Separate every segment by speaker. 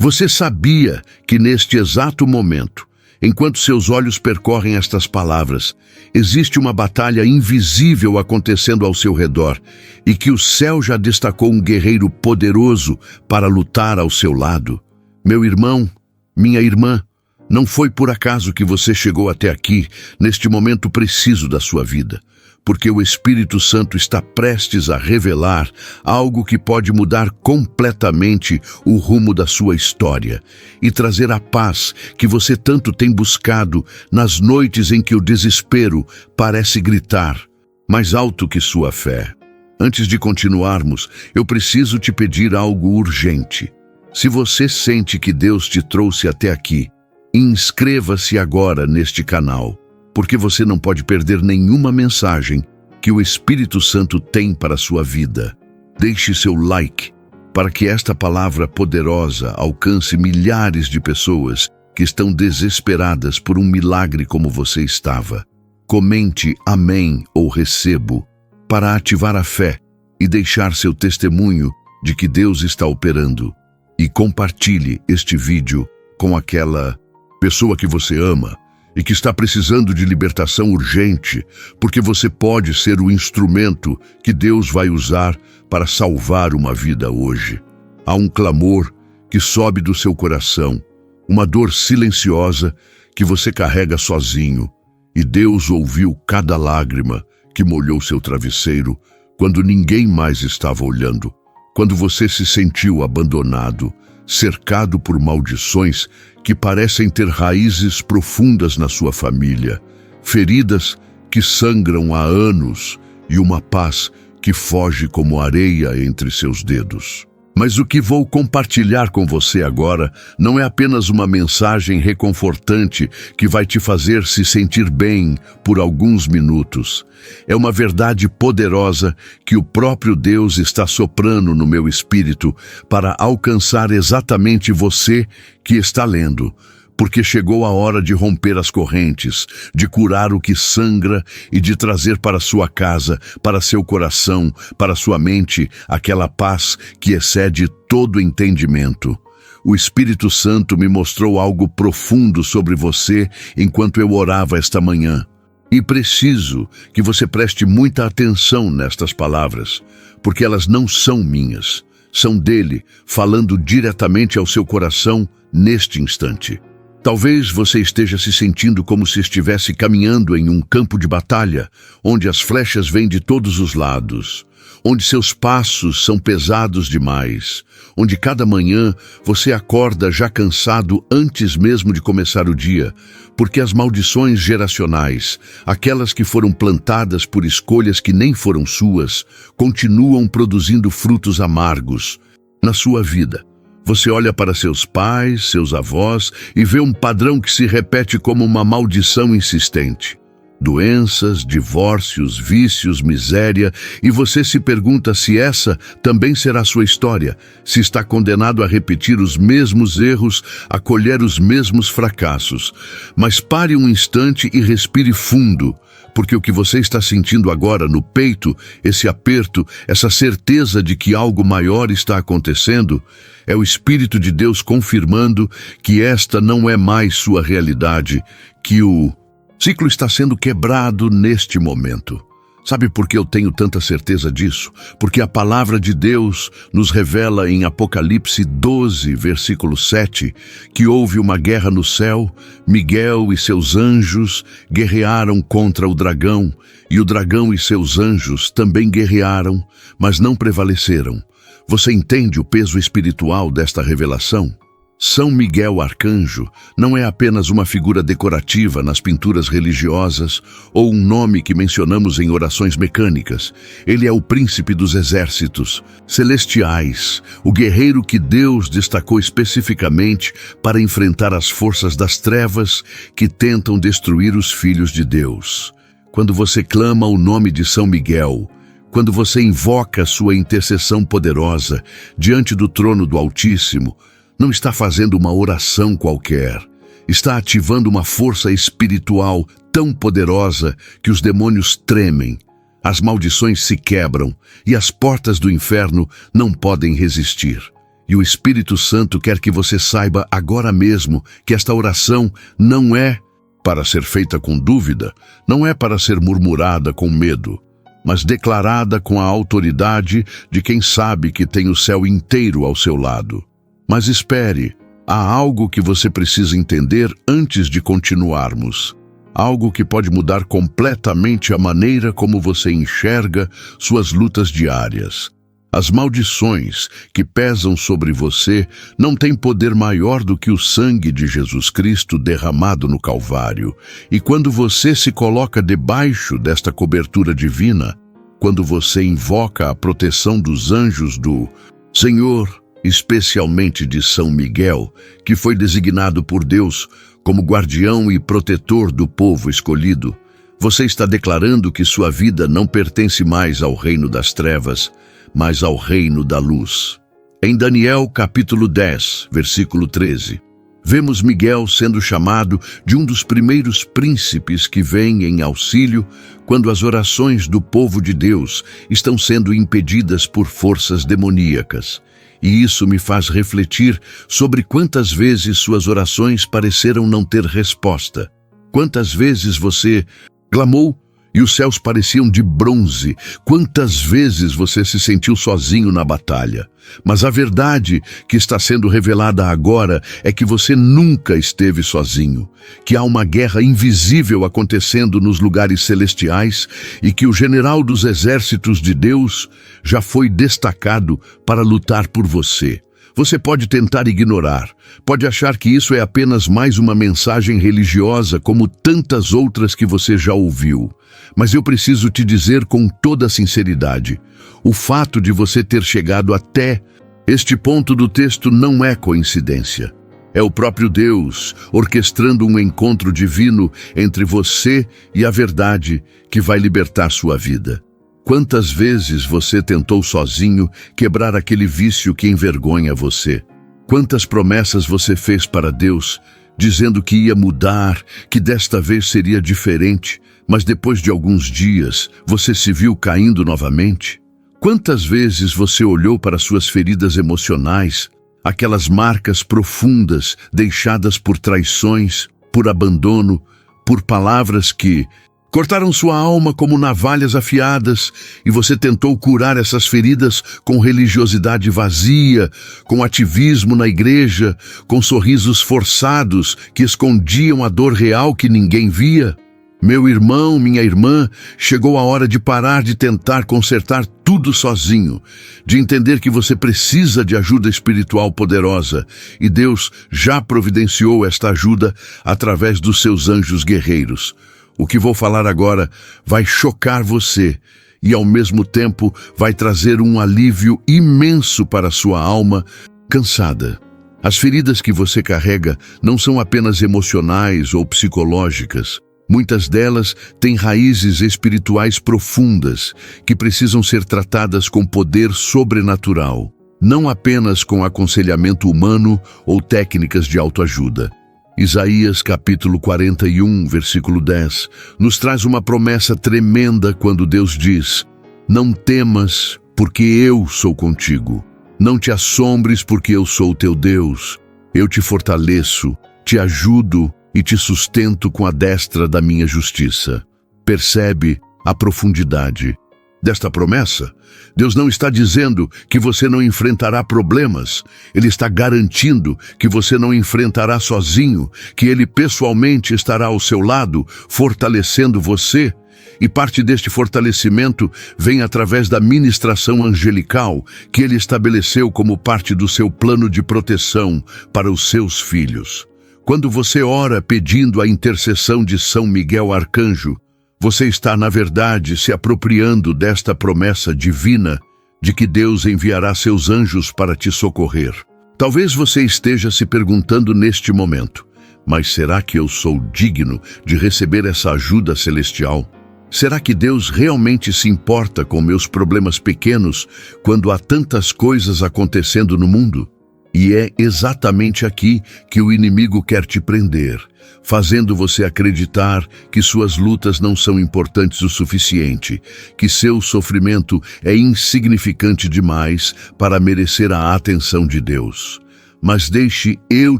Speaker 1: Você sabia que neste exato momento, enquanto seus olhos percorrem estas palavras, existe uma batalha invisível acontecendo ao seu redor e que o céu já destacou um guerreiro poderoso para lutar ao seu lado? Meu irmão, minha irmã, não foi por acaso que você chegou até aqui, neste momento preciso da sua vida, porque o Espírito Santo está prestes a revelar algo que pode mudar completamente o rumo da sua história e trazer a paz que você tanto tem buscado nas noites em que o desespero parece gritar mais alto que sua fé. Antes de continuarmos, eu preciso te pedir algo urgente. Se você sente que Deus te trouxe até aqui, inscreva-se agora neste canal, porque você não pode perder nenhuma mensagem que o Espírito Santo tem para a sua vida. Deixe seu like para que esta palavra poderosa alcance milhares de pessoas que estão desesperadas por um milagre como você estava. Comente amém ou recebo para ativar a fé e deixar seu testemunho de que Deus está operando. E compartilhe este vídeo com aquela pessoa que você ama e que está precisando de libertação urgente, porque você pode ser o instrumento que Deus vai usar para salvar uma vida hoje. Há um clamor que sobe do seu coração, uma dor silenciosa que você carrega sozinho, e Deus ouviu cada lágrima que molhou seu travesseiro quando ninguém mais estava olhando, quando você se sentiu abandonado, cercado por maldições que parecem ter raízes profundas na sua família, feridas que sangram há anos e uma paz que foge como areia entre seus dedos. Mas o que vou compartilhar com você agora não é apenas uma mensagem reconfortante que vai te fazer se sentir bem por alguns minutos. É uma verdade poderosa que o próprio Deus está soprando no meu espírito para alcançar exatamente você que está lendo. Porque chegou a hora de romper as correntes, de curar o que sangra e de trazer para sua casa, para seu coração, para sua mente, aquela paz que excede todo entendimento. O Espírito Santo me mostrou algo profundo sobre você enquanto eu orava esta manhã. E preciso que você preste muita atenção nestas palavras, porque elas não são minhas, são dele, falando diretamente ao seu coração neste instante. Talvez você esteja se sentindo como se estivesse caminhando em um campo de batalha, onde as flechas vêm de todos os lados, onde seus passos são pesados demais, onde cada manhã você acorda já cansado antes mesmo de começar o dia, porque as maldições geracionais, aquelas que foram plantadas por escolhas que nem foram suas, continuam produzindo frutos amargos na sua vida. Você olha para seus pais, seus avós e vê um padrão que se repete como uma maldição insistente. Doenças, divórcios, vícios, miséria, e você se pergunta se essa também será sua história, se está condenado a repetir os mesmos erros, a colher os mesmos fracassos. Mas pare um instante e respire fundo, porque o que você está sentindo agora no peito, esse aperto, essa certeza de que algo maior está acontecendo, é o Espírito de Deus confirmando que esta não é mais sua realidade, que o ciclo está sendo quebrado neste momento. Sabe por que eu tenho tanta certeza disso? Porque a palavra de Deus nos revela em Apocalipse 12, versículo 7, que houve uma guerra no céu, Miguel e seus anjos guerrearam contra o dragão, e o dragão e seus anjos também guerrearam, mas não prevaleceram. Você entende o peso espiritual desta revelação? São Miguel Arcanjo não é apenas uma figura decorativa nas pinturas religiosas ou um nome que mencionamos em orações mecânicas. Ele é o príncipe dos exércitos celestiais, o guerreiro que Deus destacou especificamente para enfrentar as forças das trevas que tentam destruir os filhos de Deus. Quando você clama o nome de São Miguel, quando você invoca sua intercessão poderosa diante do trono do Altíssimo, não está fazendo uma oração qualquer. Está ativando uma força espiritual tão poderosa que os demônios tremem, as maldições se quebram e as portas do inferno não podem resistir. E o Espírito Santo quer que você saiba agora mesmo que esta oração não é para ser feita com dúvida, não é para ser murmurada com medo, mas declarada com a autoridade de quem sabe que tem o céu inteiro ao seu lado. Mas espere, há algo que você precisa entender antes de continuarmos. Algo que pode mudar completamente a maneira como você enxerga suas lutas diárias. As maldições que pesam sobre você não têm poder maior do que o sangue de Jesus Cristo derramado no Calvário. E quando você se coloca debaixo desta cobertura divina, quando você invoca a proteção dos anjos do Senhor, especialmente de São Miguel, que foi designado por Deus como guardião e protetor do povo escolhido, você está declarando que sua vida não pertence mais ao reino das trevas, mas ao reino da luz. Em Daniel capítulo 10, versículo 13, vemos Miguel sendo chamado de um dos primeiros príncipes que vem em auxílio quando as orações do povo de Deus estão sendo impedidas por forças demoníacas. E isso me faz refletir sobre quantas vezes suas orações pareceram não ter resposta. Quantas vezes você clamou e os céus pareciam de bronze. Quantas vezes você se sentiu sozinho na batalha. Mas a verdade que está sendo revelada agora é que você nunca esteve sozinho, que há uma guerra invisível acontecendo nos lugares celestiais e que o general dos exércitos de Deus já foi destacado para lutar por você. Você pode tentar ignorar, pode achar que isso é apenas mais uma mensagem religiosa como tantas outras que você já ouviu. Mas eu preciso te dizer com toda a sinceridade, o fato de você ter chegado até este ponto do texto não é coincidência. É o próprio Deus orquestrando um encontro divino entre você e a verdade que vai libertar sua vida. Quantas vezes você tentou sozinho quebrar aquele vício que envergonha você? Quantas promessas você fez para Deus, dizendo que ia mudar, que desta vez seria diferente, mas depois de alguns dias você se viu caindo novamente? Quantas vezes você olhou para suas feridas emocionais, aquelas marcas profundas deixadas por traições, por abandono, por palavras que cortaram sua alma como navalhas afiadas, e você tentou curar essas feridas com religiosidade vazia, com ativismo na igreja, com sorrisos forçados que escondiam a dor real que ninguém via? Meu irmão, minha irmã, chegou a hora de parar de tentar consertar tudo sozinho, de entender que você precisa de ajuda espiritual poderosa, e Deus já providenciou esta ajuda através dos seus anjos guerreiros. O que vou falar agora vai chocar você e, ao mesmo tempo, vai trazer um alívio imenso para sua alma cansada. As feridas que você carrega não são apenas emocionais ou psicológicas. Muitas delas têm raízes espirituais profundas que precisam ser tratadas com poder sobrenatural, não apenas com aconselhamento humano ou técnicas de autoajuda. Isaías capítulo 41, versículo 10, nos traz uma promessa tremenda quando Deus diz: não temas, porque eu sou contigo. Não te assombres, porque eu sou teu Deus. Eu te fortaleço, te ajudo e te sustento com a destra da minha justiça. Percebe a profundidade desta promessa? Deus não está dizendo que você não enfrentará problemas. Ele está garantindo que você não enfrentará sozinho, que Ele pessoalmente estará ao seu lado, fortalecendo você. E parte deste fortalecimento vem através da ministração angelical que Ele estabeleceu como parte do seu plano de proteção para os seus filhos. Quando você ora pedindo a intercessão de São Miguel Arcanjo, você está, na verdade, se apropriando desta promessa divina de que Deus enviará seus anjos para te socorrer. Talvez você esteja se perguntando neste momento: mas será que eu sou digno de receber essa ajuda celestial? Será que Deus realmente se importa com meus problemas pequenos quando há tantas coisas acontecendo no mundo? E é exatamente aqui que o inimigo quer te prender, fazendo você acreditar que suas lutas não são importantes o suficiente, que seu sofrimento é insignificante demais para merecer a atenção de Deus. Mas deixe eu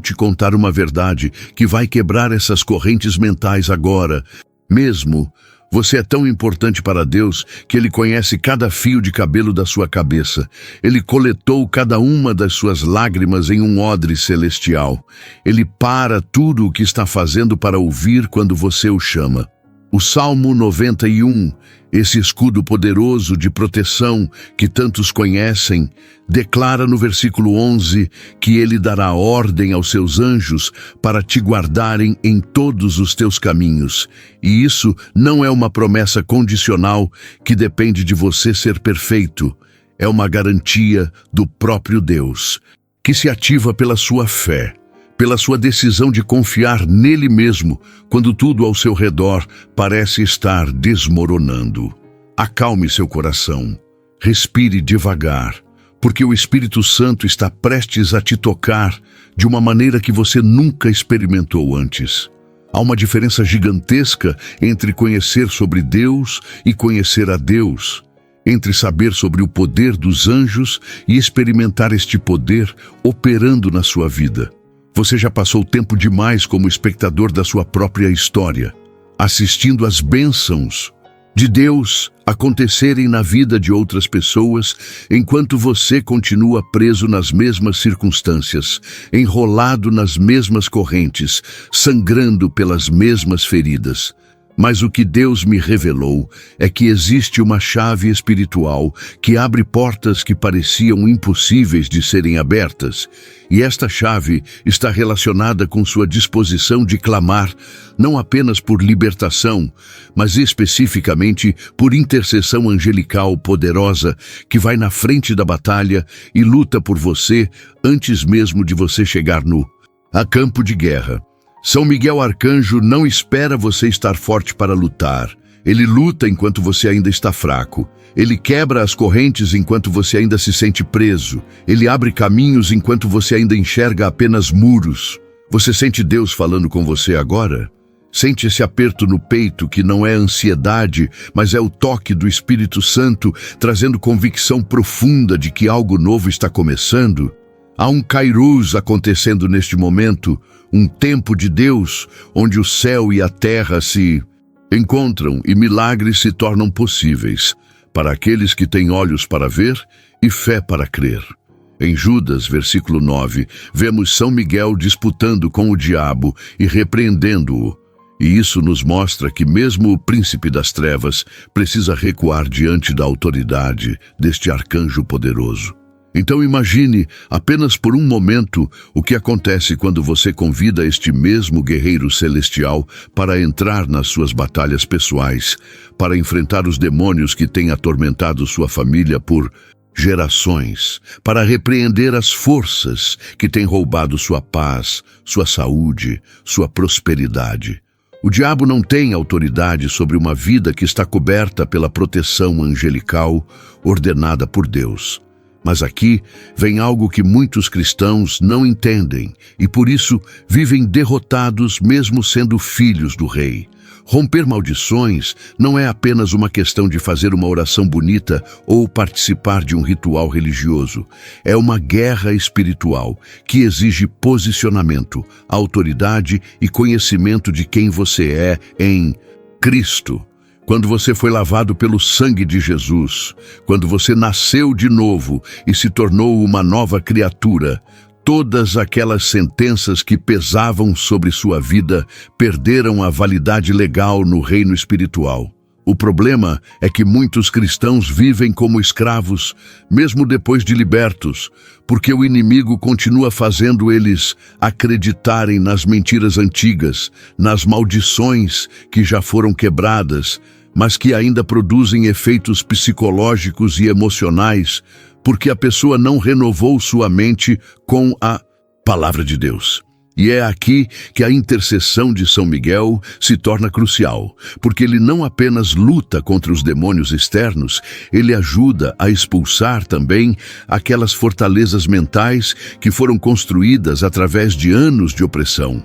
Speaker 1: te contar uma verdade que vai quebrar essas correntes mentais agora mesmo. Você é tão importante para Deus que Ele conhece cada fio de cabelo da sua cabeça. Ele coletou cada uma das suas lágrimas em um odre celestial. Ele para tudo o que está fazendo para ouvir quando você o chama. O Salmo 91, esse escudo poderoso de proteção que tantos conhecem, declara no versículo 11 que Ele dará ordem aos seus anjos para te guardarem em todos os teus caminhos. E isso não é uma promessa condicional que depende de você ser perfeito. É uma garantia do próprio Deus, que se ativa pela sua fé, pela sua decisão de confiar nele mesmo, quando tudo ao seu redor parece estar desmoronando. Acalme seu coração, respire devagar, porque o Espírito Santo está prestes a te tocar de uma maneira que você nunca experimentou antes. Há uma diferença gigantesca entre conhecer sobre Deus e conhecer a Deus, entre saber sobre o poder dos anjos e experimentar este poder operando na sua vida. Você já passou tempo demais como espectador da sua própria história, assistindo às bênçãos de Deus acontecerem na vida de outras pessoas, enquanto você continua preso nas mesmas circunstâncias, enrolado nas mesmas correntes, sangrando pelas mesmas feridas. Mas o que Deus me revelou é que existe uma chave espiritual que abre portas que pareciam impossíveis de serem abertas. E esta chave está relacionada com sua disposição de clamar, não apenas por libertação, mas especificamente por intercessão angelical poderosa que vai na frente da batalha e luta por você antes mesmo de você chegar no campo de guerra. São Miguel Arcanjo não espera você estar forte para lutar. Ele luta enquanto você ainda está fraco. Ele quebra as correntes enquanto você ainda se sente preso. Ele abre caminhos enquanto você ainda enxerga apenas muros. Você sente Deus falando com você agora? Sente esse aperto no peito que não é ansiedade, mas é o toque do Espírito Santo trazendo convicção profunda de que algo novo está começando? Há um Kairos acontecendo neste momento, um tempo de Deus, onde o céu e a terra se encontram e milagres se tornam possíveis para aqueles que têm olhos para ver e fé para crer. Em Judas, versículo 9, vemos São Miguel disputando com o diabo e repreendendo-o. E isso nos mostra que mesmo o príncipe das trevas precisa recuar diante da autoridade deste arcanjo poderoso. Então imagine, apenas por um momento, o que acontece quando você convida este mesmo guerreiro celestial para entrar nas suas batalhas pessoais, para enfrentar os demônios que têm atormentado sua família por gerações, para repreender as forças que têm roubado sua paz, sua saúde, sua prosperidade. O diabo não tem autoridade sobre uma vida que está coberta pela proteção angelical ordenada por Deus. Mas aqui vem algo que muitos cristãos não entendem e por isso vivem derrotados mesmo sendo filhos do Rei. Romper maldições não é apenas uma questão de fazer uma oração bonita ou participar de um ritual religioso. É uma guerra espiritual que exige posicionamento, autoridade e conhecimento de quem você é em Cristo. Quando você foi lavado pelo sangue de Jesus, quando você nasceu de novo e se tornou uma nova criatura, todas aquelas sentenças que pesavam sobre sua vida perderam a validade legal no reino espiritual. O problema é que muitos cristãos vivem como escravos, mesmo depois de libertos, porque o inimigo continua fazendo eles acreditarem nas mentiras antigas, nas maldições que já foram quebradas, mas que ainda produzem efeitos psicológicos e emocionais, porque a pessoa não renovou sua mente com a Palavra de Deus. E é aqui que a intercessão de São Miguel se torna crucial, porque ele não apenas luta contra os demônios externos, ele ajuda a expulsar também aquelas fortalezas mentais que foram construídas através de anos de opressão.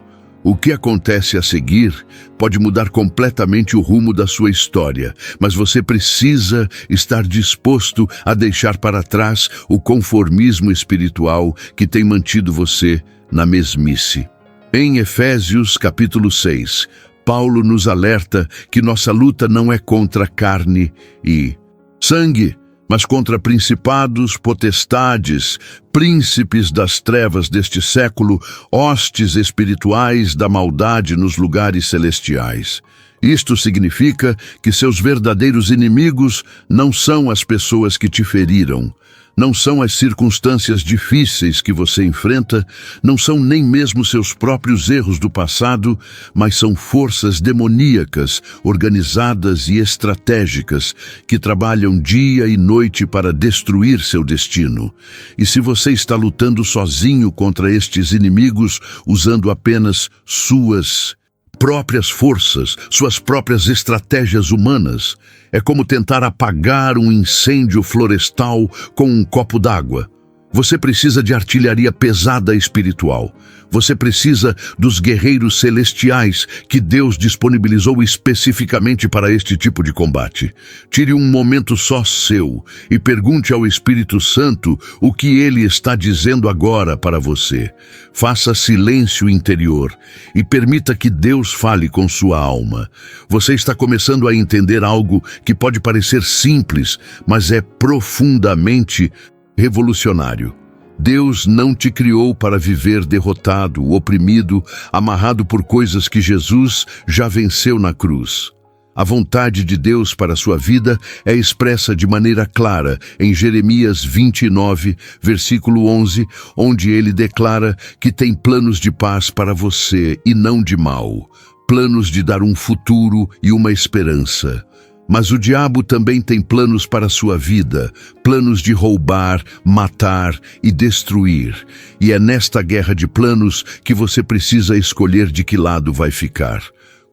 Speaker 1: O que acontece a seguir pode mudar completamente o rumo da sua história, mas você precisa estar disposto a deixar para trás o conformismo espiritual que tem mantido você na mesmice. Em Efésios capítulo 6, Paulo nos alerta que nossa luta não é contra carne e sangue, mas contra principados, potestades, príncipes das trevas deste século, hostes espirituais da maldade nos lugares celestiais. Isto significa que seus verdadeiros inimigos não são as pessoas que te feriram, não são as circunstâncias difíceis que você enfrenta, não são nem mesmo seus próprios erros do passado, mas são forças demoníacas, organizadas e estratégicas, que trabalham dia e noite para destruir seu destino. E se você está lutando sozinho contra estes inimigos, usando apenas suas próprias forças, suas próprias estratégias humanas, é como tentar apagar um incêndio florestal com um copo d'água. Você precisa de artilharia pesada espiritual. Você precisa dos guerreiros celestiais que Deus disponibilizou especificamente para este tipo de combate. Tire um momento só seu e pergunte ao Espírito Santo o que ele está dizendo agora para você. Faça silêncio interior e permita que Deus fale com sua alma. Você está começando a entender algo que pode parecer simples, mas é profundamente revolucionário. Deus não te criou para viver derrotado, oprimido, amarrado por coisas que Jesus já venceu na cruz. A vontade de Deus para a sua vida é expressa de maneira clara em Jeremias 29, versículo 11, onde ele declara que tem planos de paz para você e não de mal, planos de dar um futuro e uma esperança. Mas o diabo também tem planos para a sua vida, planos de roubar, matar e destruir. E é nesta guerra de planos que você precisa escolher de que lado vai ficar.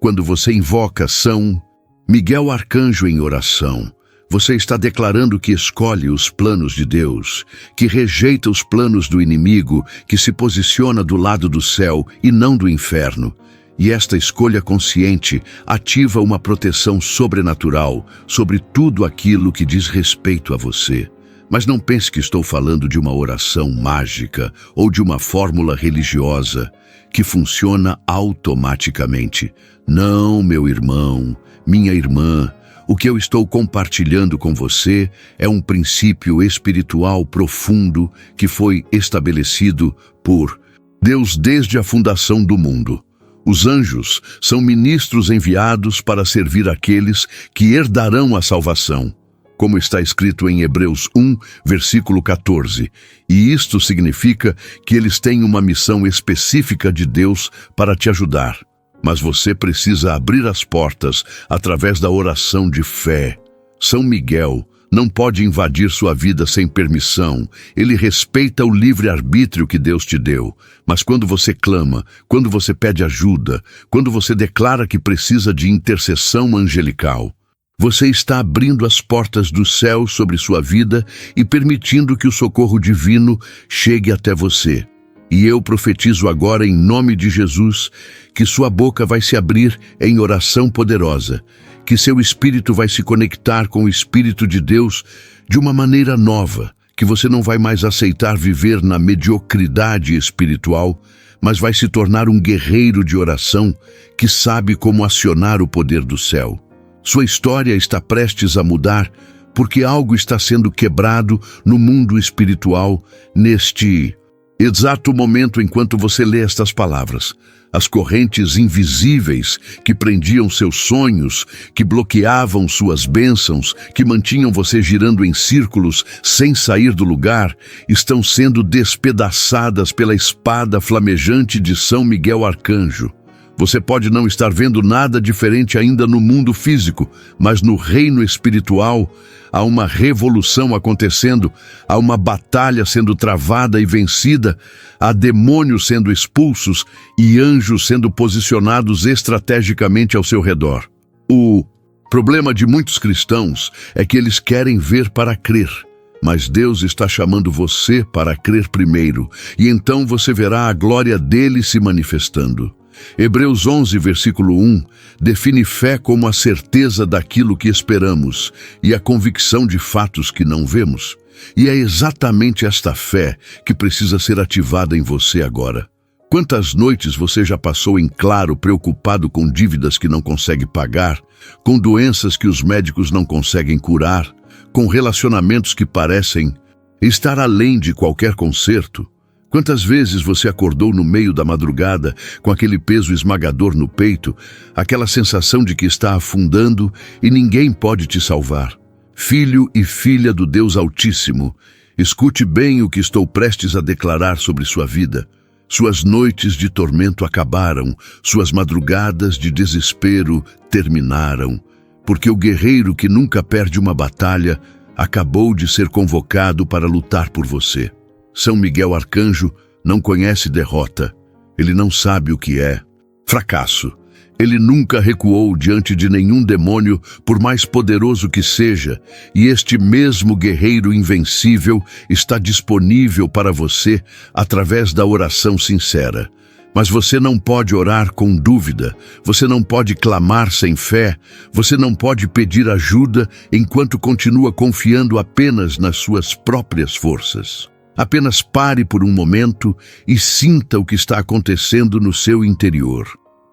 Speaker 1: Quando você invoca São Miguel Arcanjo em oração, você está declarando que escolhe os planos de Deus, que rejeita os planos do inimigo, que se posiciona do lado do céu e não do inferno. E esta escolha consciente ativa uma proteção sobrenatural sobre tudo aquilo que diz respeito a você. Mas não pense que estou falando de uma oração mágica ou de uma fórmula religiosa que funciona automaticamente. Não, meu irmão, minha irmã, o que eu estou compartilhando com você é um princípio espiritual profundo que foi estabelecido por Deus desde a fundação do mundo. Os anjos são ministros enviados para servir aqueles que herdarão a salvação, como está escrito em Hebreus 1, versículo 14. E isto significa que eles têm uma missão específica de Deus para te ajudar. Mas você precisa abrir as portas através da oração de fé. São Miguel não pode invadir sua vida sem permissão. Ele respeita o livre-arbítrio que Deus te deu. Mas quando você clama, quando você pede ajuda, quando você declara que precisa de intercessão angelical, você está abrindo as portas do céu sobre sua vida e permitindo que o socorro divino chegue até você. E eu profetizo agora em nome de Jesus que sua boca vai se abrir em oração poderosa, que seu espírito vai se conectar com o Espírito de Deus de uma maneira nova, que você não vai mais aceitar viver na mediocridade espiritual, mas vai se tornar um guerreiro de oração que sabe como acionar o poder do céu. Sua história está prestes a mudar porque algo está sendo quebrado no mundo espiritual neste exato momento enquanto você lê estas palavras. As correntes invisíveis que prendiam seus sonhos, que bloqueavam suas bênçãos, que mantinham você girando em círculos sem sair do lugar, estão sendo despedaçadas pela espada flamejante de São Miguel Arcanjo. Você pode não estar vendo nada diferente ainda no mundo físico, mas no reino espiritual há uma revolução acontecendo, há uma batalha sendo travada e vencida, há demônios sendo expulsos e anjos sendo posicionados estrategicamente ao seu redor. O problema de muitos cristãos é que eles querem ver para crer. Mas Deus está chamando você para crer primeiro, e então você verá a glória dele se manifestando. Hebreus 11, versículo 1, define fé como a certeza daquilo que esperamos e a convicção de fatos que não vemos. E é exatamente esta fé que precisa ser ativada em você agora. Quantas noites você já passou em claro preocupado com dívidas que não consegue pagar, com doenças que os médicos não conseguem curar, com relacionamentos que parecem estar além de qualquer conserto? Quantas vezes você acordou no meio da madrugada com aquele peso esmagador no peito, aquela sensação de que está afundando e ninguém pode te salvar? Filho e filha do Deus Altíssimo, escute bem o que estou prestes a declarar sobre sua vida. Suas noites de tormento acabaram, suas madrugadas de desespero terminaram, porque o guerreiro que nunca perde uma batalha acabou de ser convocado para lutar por você. São Miguel Arcanjo não conhece derrota. Ele não sabe o que é fracasso. Ele nunca recuou diante de nenhum demônio, por mais poderoso que seja, e este mesmo guerreiro invencível está disponível para você através da oração sincera. Mas você não pode orar com dúvida, você não pode clamar sem fé, você não pode pedir ajuda enquanto continua confiando apenas nas suas próprias forças. Apenas pare por um momento e sinta o que está acontecendo no seu interior.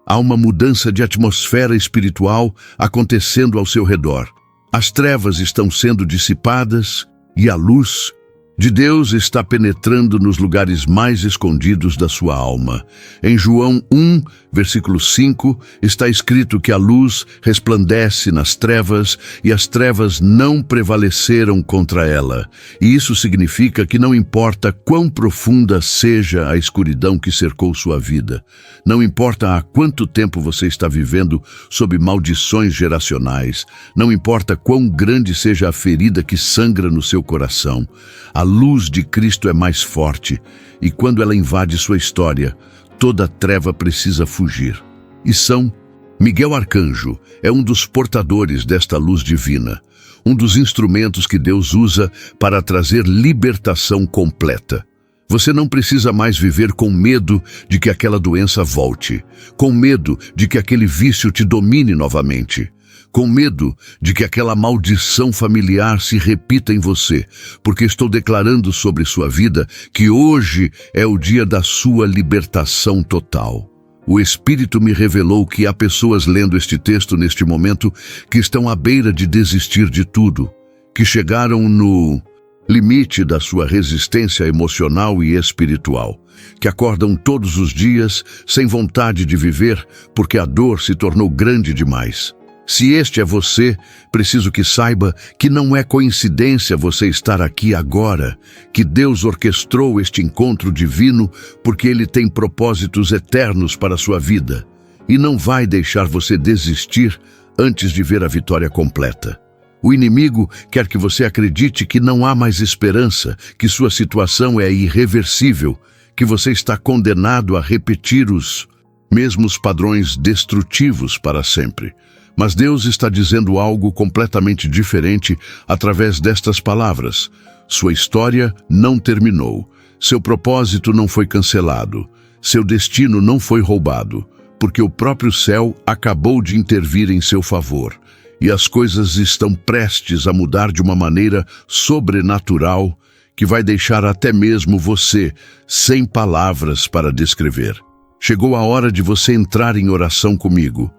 Speaker 1: Há uma mudança de atmosfera espiritual acontecendo ao seu redor. As trevas estão sendo dissipadas e a luz de Deus está penetrando nos lugares mais escondidos da sua alma. Em João 1, versículo 5, está escrito que a luz resplandece nas trevas e as trevas não prevaleceram contra ela. E isso significa que não importa quão profunda seja a escuridão que cercou sua vida, não importa há quanto tempo você está vivendo sob maldições geracionais, não importa quão grande seja a ferida que sangra no seu coração, a luz de Cristo é mais forte, e quando ela invade sua história, toda treva precisa fugir. E São Miguel Arcanjo é um dos portadores desta luz divina, um dos instrumentos que Deus usa para trazer libertação completa. Você não precisa mais viver com medo de que aquela doença volte, com medo de que aquele vício te domine novamente, com medo de que aquela maldição familiar se repita em você, porque estou declarando sobre sua vida que hoje é o dia da sua libertação total. O Espírito me revelou que há pessoas lendo este texto neste momento que estão à beira de desistir de tudo, que chegaram no limite da sua resistência emocional e espiritual, que acordam todos os dias sem vontade de viver porque a dor se tornou grande demais. Se este é você, preciso que saiba que não é coincidência você estar aqui agora, que Deus orquestrou este encontro divino porque Ele tem propósitos eternos para a sua vida e não vai deixar você desistir antes de ver a vitória completa. O inimigo quer que você acredite que não há mais esperança, que sua situação é irreversível, que você está condenado a repetir os mesmos padrões destrutivos para sempre. Mas Deus está dizendo algo completamente diferente através destas palavras. Sua história não terminou. Seu propósito não foi cancelado. Seu destino não foi roubado, porque o próprio céu acabou de intervir em seu favor. E as coisas estão prestes a mudar de uma maneira sobrenatural que vai deixar até mesmo você sem palavras para descrever. Chegou a hora de você entrar em oração comigo,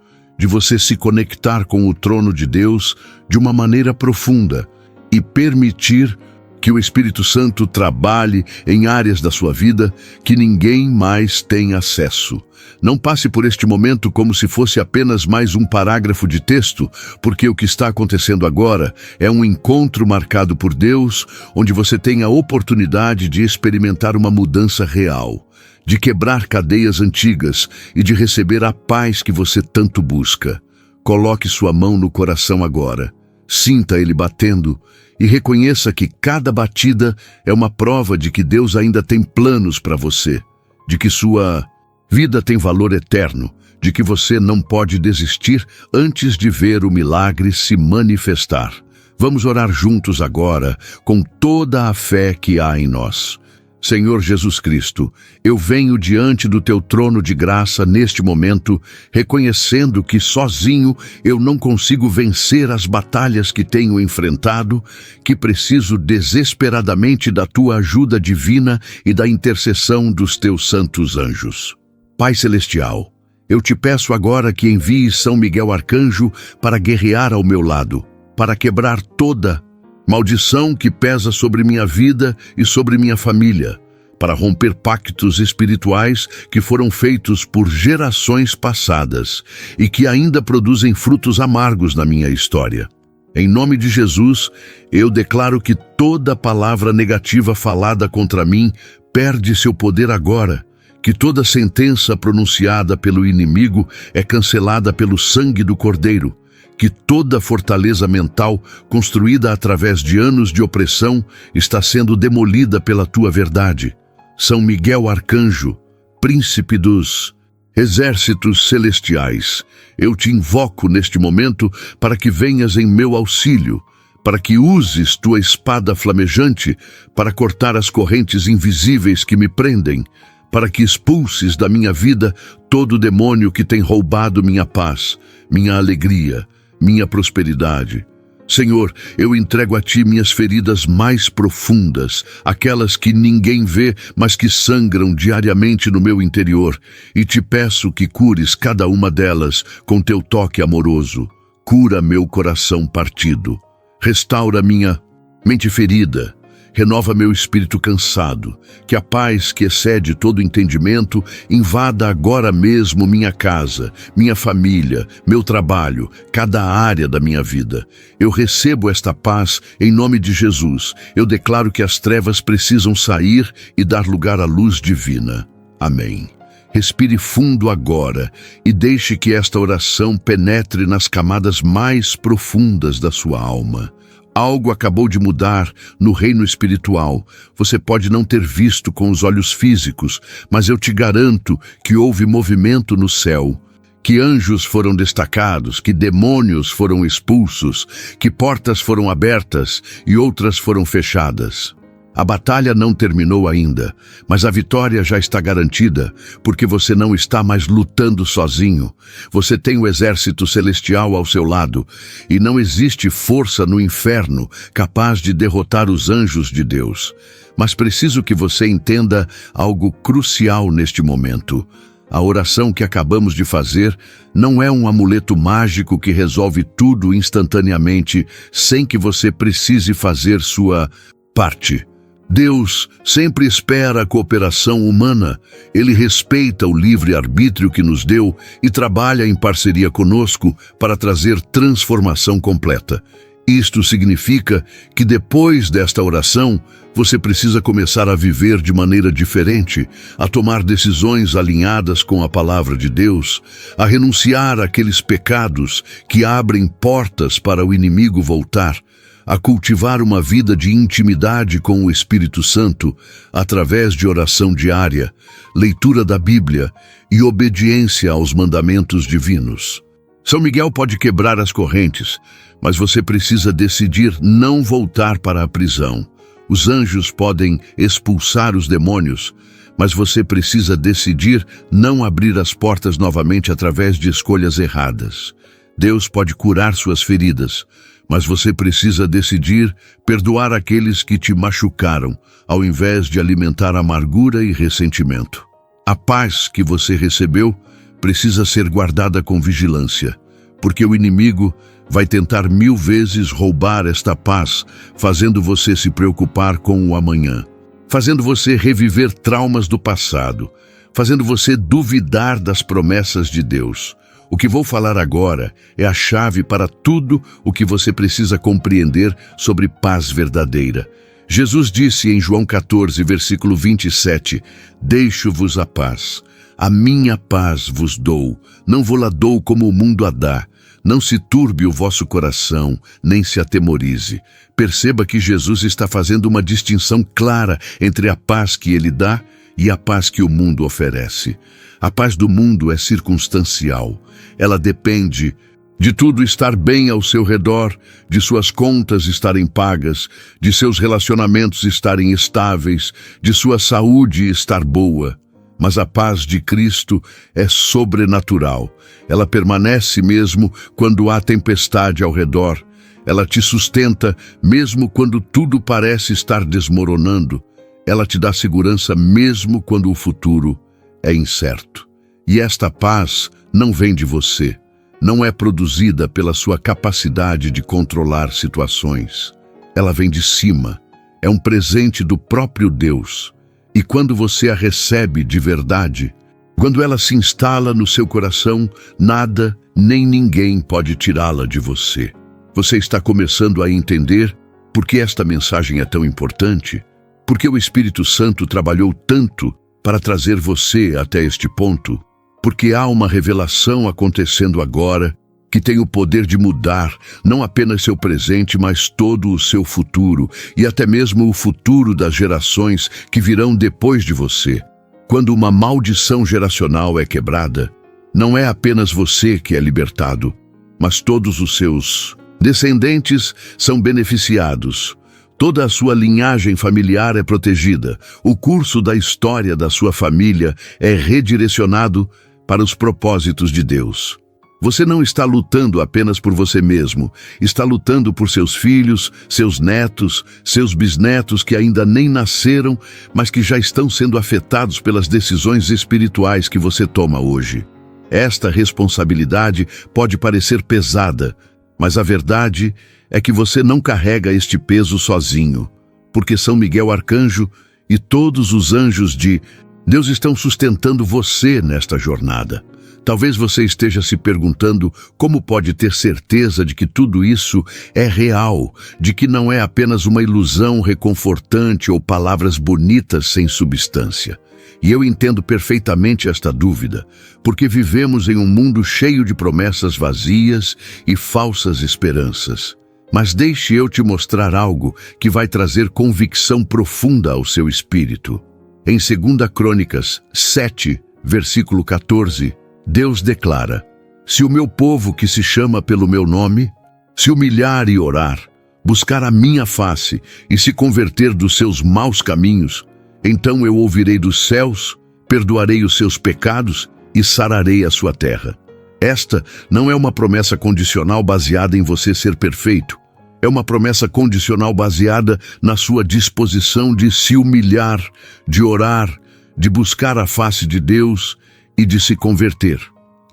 Speaker 1: de você se conectar com o trono de Deus de uma maneira profunda e permitir que o Espírito Santo trabalhe em áreas da sua vida que ninguém mais tem acesso. Não passe por este momento como se fosse apenas mais um parágrafo de texto, porque o que está acontecendo agora é um encontro marcado por Deus, onde você tem a oportunidade de experimentar uma mudança real. de quebrar cadeias antigas e de receber a paz que você tanto busca. Coloque sua mão no coração agora, sinta ele batendo e reconheça que cada batida é uma prova de que Deus ainda tem planos para você, de que sua vida tem valor eterno, de que você não pode desistir antes de ver o milagre se manifestar. Vamos orar juntos agora, com toda a fé que há em nós. Senhor Jesus Cristo, eu venho diante do Teu trono de graça neste momento, reconhecendo que sozinho eu não consigo vencer as batalhas que tenho enfrentado, que preciso desesperadamente da Tua ajuda divina e da intercessão dos Teus santos anjos. Pai Celestial, eu te peço agora que envies São Miguel Arcanjo para guerrear ao meu lado, para quebrar toda maldição que pesa sobre minha vida e sobre minha família, para romper pactos espirituais que foram feitos por gerações passadas e que ainda produzem frutos amargos na minha história. Em nome de Jesus, eu declaro que toda palavra negativa falada contra mim perde seu poder agora, que toda sentença pronunciada pelo inimigo é cancelada pelo sangue do Cordeiro, que toda fortaleza mental construída através de anos de opressão está sendo demolida pela Tua verdade. São Miguel Arcanjo, príncipe dos exércitos celestiais, eu te invoco neste momento para que venhas em meu auxílio, para que uses tua espada flamejante para cortar as correntes invisíveis que me prendem, para que expulses da minha vida todo demônio que tem roubado minha paz, minha alegria, minha prosperidade. Senhor, eu entrego a Ti minhas feridas mais profundas, aquelas que ninguém vê, mas que sangram diariamente no meu interior, e te peço que cures cada uma delas com Teu toque amoroso. Cura meu coração partido, restaura minha mente ferida, renova meu espírito cansado, que a paz que excede todo entendimento invada agora mesmo minha casa, minha família, meu trabalho, cada área da minha vida. Eu recebo esta paz em nome de Jesus. Eu declaro que as trevas precisam sair e dar lugar à luz divina. Amém. Respire fundo agora e deixe que esta oração penetre nas camadas mais profundas da sua alma. Algo acabou de mudar no reino espiritual. Você pode não ter visto com os olhos físicos, mas eu te garanto que houve movimento no céu, que anjos foram destacados, que demônios foram expulsos, que portas foram abertas e outras foram fechadas. A batalha não terminou ainda, mas a vitória já está garantida, porque você não está mais lutando sozinho. Você tem o exército celestial ao seu lado, e não existe força no inferno capaz de derrotar os anjos de Deus. Mas preciso que você entenda algo crucial neste momento. A oração que acabamos de fazer não é um amuleto mágico que resolve tudo instantaneamente, sem que você precise fazer sua parte. Deus sempre espera a cooperação humana. Ele respeita o livre-arbítrio que nos deu e trabalha em parceria conosco para trazer transformação completa. Isto significa que depois desta oração, você precisa começar a viver de maneira diferente, a tomar decisões alinhadas com a palavra de Deus, a renunciar àqueles pecados que abrem portas para o inimigo voltar, a cultivar uma vida de intimidade com o Espírito Santo através de oração diária, leitura da Bíblia e obediência aos mandamentos divinos. São Miguel pode quebrar as correntes, mas você precisa decidir não voltar para a prisão. Os anjos podem expulsar os demônios, mas você precisa decidir não abrir as portas novamente através de escolhas erradas. Deus pode curar suas feridas, mas você precisa decidir perdoar aqueles que te machucaram, ao invés de alimentar amargura e ressentimento. A paz que você recebeu precisa ser guardada com vigilância, porque o inimigo vai tentar 1000 vezes roubar esta paz, fazendo você se preocupar com o amanhã, fazendo você reviver traumas do passado, fazendo você duvidar das promessas de Deus. O que vou falar agora é a chave para tudo o que você precisa compreender sobre paz verdadeira. Jesus disse em João 14, versículo 27, deixo-vos a paz. A minha paz vos dou, não vou-la dou como o mundo a dá. Não se turbe o vosso coração, nem se atemorize. Perceba que Jesus está fazendo uma distinção clara entre a paz que ele dá e a paz que o mundo oferece. A paz do mundo é circunstancial. Ela depende de tudo estar bem ao seu redor, de suas contas estarem pagas, de seus relacionamentos estarem estáveis, de sua saúde estar boa. Mas a paz de Cristo é sobrenatural. Ela permanece mesmo quando há tempestade ao redor. Ela te sustenta mesmo quando tudo parece estar desmoronando. Ela te dá segurança mesmo quando o futuro é incerto. E esta paz não vem de você. Não é produzida pela sua capacidade de controlar situações. Ela vem de cima. É um presente do próprio Deus. E quando você a recebe de verdade, quando ela se instala no seu coração, nada nem ninguém pode tirá-la de você. Você está começando a entender por que esta mensagem é tão importante? Porque o Espírito Santo trabalhou tanto para trazer você até este ponto? Porque há uma revelação acontecendo agora que tem o poder de mudar não apenas seu presente, mas todo o seu futuro e até mesmo o futuro das gerações que virão depois de você. Quando uma maldição geracional é quebrada, não é apenas você que é libertado, mas todos os seus descendentes são beneficiados. Toda a sua linhagem familiar é protegida. O curso da história da sua família é redirecionado para os propósitos de Deus. Você não está lutando apenas por você mesmo, está lutando por seus filhos, seus netos, seus bisnetos que ainda nem nasceram, mas que já estão sendo afetados pelas decisões espirituais que você toma hoje. Esta responsabilidade pode parecer pesada, mas a verdade é que você não carrega este peso sozinho, porque São Miguel Arcanjo e todos os anjos de Deus estão sustentando você nesta jornada. Talvez você esteja se perguntando como pode ter certeza de que tudo isso é real, de que não é apenas uma ilusão reconfortante ou palavras bonitas sem substância. E eu entendo perfeitamente esta dúvida, porque vivemos em um mundo cheio de promessas vazias e falsas esperanças. Mas deixe eu te mostrar algo que vai trazer convicção profunda ao seu espírito. Em 2 Crônicas 7, versículo 14, Deus declara: se o meu povo que se chama pelo meu nome, se humilhar e orar, buscar a minha face e se converter dos seus maus caminhos, então eu ouvirei dos céus, perdoarei os seus pecados e sararei a sua terra. Esta não é uma promessa condicional baseada em você ser perfeito. É uma promessa condicional baseada na sua disposição de se humilhar, de orar, de buscar a face de Deus e de se converter.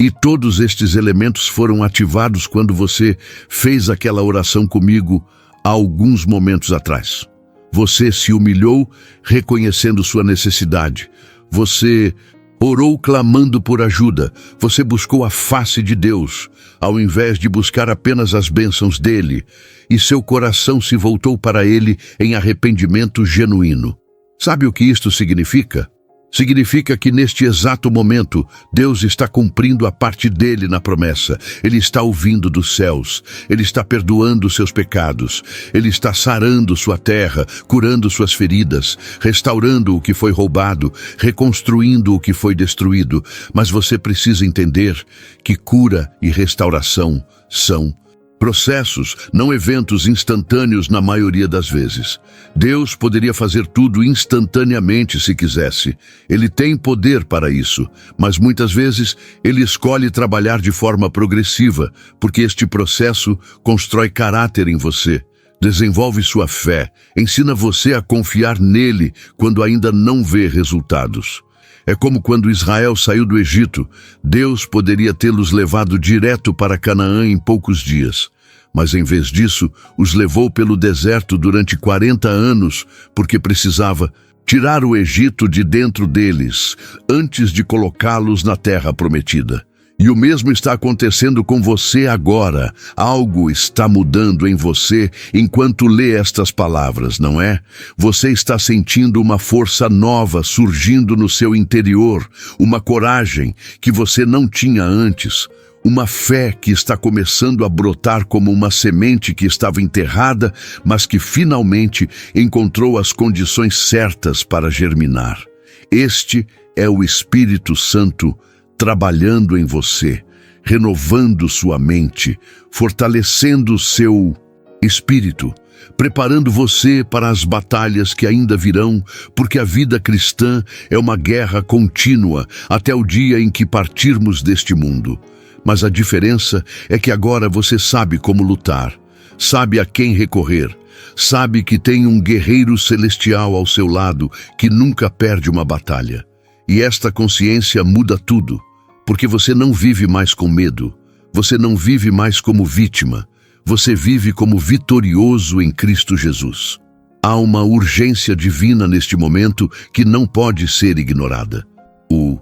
Speaker 1: E todos estes elementos foram ativados quando você fez aquela oração comigo há alguns momentos atrás. Você se humilhou reconhecendo sua necessidade. Você orou clamando por ajuda. Você buscou a face de Deus, ao invés de buscar apenas as bênçãos dele, e seu coração se voltou para ele em arrependimento genuíno. Sabe o que isto significa? Significa que neste exato momento, Deus está cumprindo a parte dele na promessa. Ele está ouvindo dos céus. Ele está perdoando seus pecados. Ele está sarando sua terra, curando suas feridas, restaurando o que foi roubado, reconstruindo o que foi destruído. Mas você precisa entender que cura e restauração são processos, não eventos instantâneos na maioria das vezes. Deus poderia fazer tudo instantaneamente se quisesse. Ele tem poder para isso, mas muitas vezes ele escolhe trabalhar de forma progressiva, porque este processo constrói caráter em você, desenvolve sua fé, ensina você a confiar nele quando ainda não vê resultados. É como quando Israel saiu do Egito. Deus poderia tê-los levado direto para Canaã em poucos dias. Mas em vez disso, os levou pelo deserto durante 40 anos, porque precisava tirar o Egito de dentro deles, antes de colocá-los na terra prometida. E o mesmo está acontecendo com você agora. Algo está mudando em você enquanto lê estas palavras, não é? Você está sentindo uma força nova surgindo no seu interior, uma coragem que você não tinha antes, uma fé que está começando a brotar como uma semente que estava enterrada, mas que finalmente encontrou as condições certas para germinar. Este é o Espírito Santo trabalhando em você, renovando sua mente, fortalecendo seu espírito, preparando você para as batalhas que ainda virão, porque a vida cristã é uma guerra contínua até o dia em que partirmos deste mundo. Mas a diferença é que agora você sabe como lutar, sabe a quem recorrer, sabe que tem um guerreiro celestial ao seu lado que nunca perde uma batalha. E esta consciência muda tudo. Porque você não vive mais com medo, você não vive mais como vítima, você vive como vitorioso em Cristo Jesus. Há uma urgência divina neste momento que não pode ser ignorada. O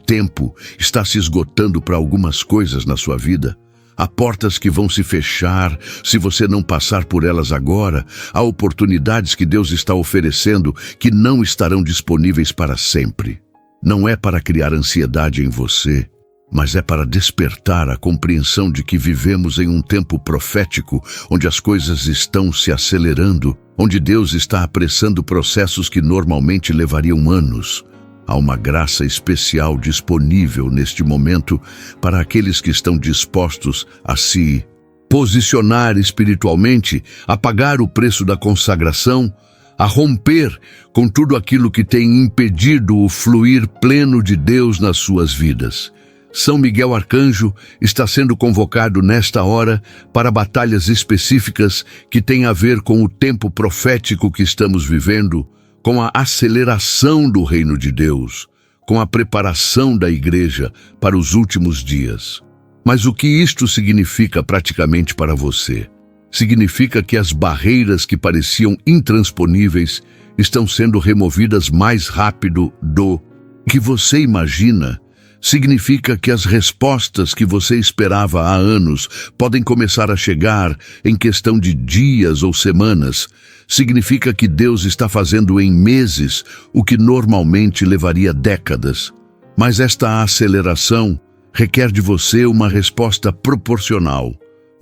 Speaker 1: tempo está se esgotando para algumas coisas na sua vida. Há portas que vão se fechar se você não passar por elas agora. Há oportunidades que Deus está oferecendo que não estarão disponíveis para sempre. Não é para criar ansiedade em você, mas é para despertar a compreensão de que vivemos em um tempo profético, onde as coisas estão se acelerando, onde Deus está apressando processos que normalmente levariam anos. Há uma graça especial disponível neste momento para aqueles que estão dispostos a se posicionar espiritualmente, a pagar o preço da consagração, a romper com tudo aquilo que tem impedido o fluir pleno de Deus nas suas vidas. São Miguel Arcanjo está sendo convocado nesta hora para batalhas específicas que têm a ver com o tempo profético que estamos vivendo, com a aceleração do reino de Deus, com a preparação da igreja para os últimos dias. Mas o que isto significa praticamente para você? Significa que as barreiras que pareciam intransponíveis estão sendo removidas mais rápido do que você imagina. Significa que as respostas que você esperava há anos podem começar a chegar em questão de dias ou semanas. Significa que Deus está fazendo em meses o que normalmente levaria décadas. Mas esta aceleração requer de você uma resposta proporcional.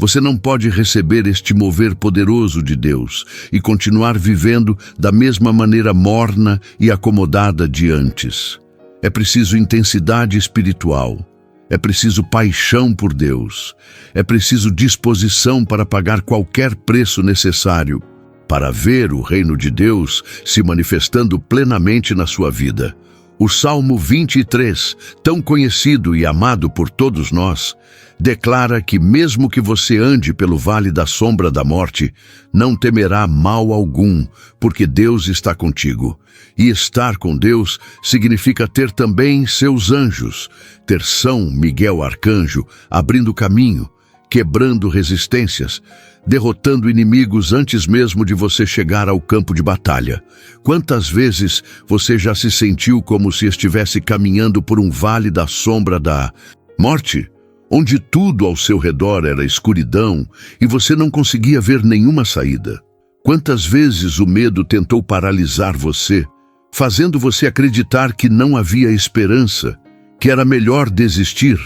Speaker 1: Você não pode receber este mover poderoso de Deus e continuar vivendo da mesma maneira morna e acomodada de antes. É preciso intensidade espiritual, é preciso paixão por Deus, é preciso disposição para pagar qualquer preço necessário para ver o reino de Deus se manifestando plenamente na sua vida. O Salmo 23, tão conhecido e amado por todos nós, declara que mesmo que você ande pelo vale da sombra da morte, não temerá mal algum, porque Deus está contigo. E estar com Deus significa ter também seus anjos, ter São Miguel Arcanjo abrindo caminho, quebrando resistências, derrotando inimigos antes mesmo de você chegar ao campo de batalha. Quantas vezes você já se sentiu como se estivesse caminhando por um vale da sombra da morte, onde tudo ao seu redor era escuridão e você não conseguia ver nenhuma saída? Quantas vezes o medo tentou paralisar você, fazendo você acreditar que não havia esperança, que era melhor desistir?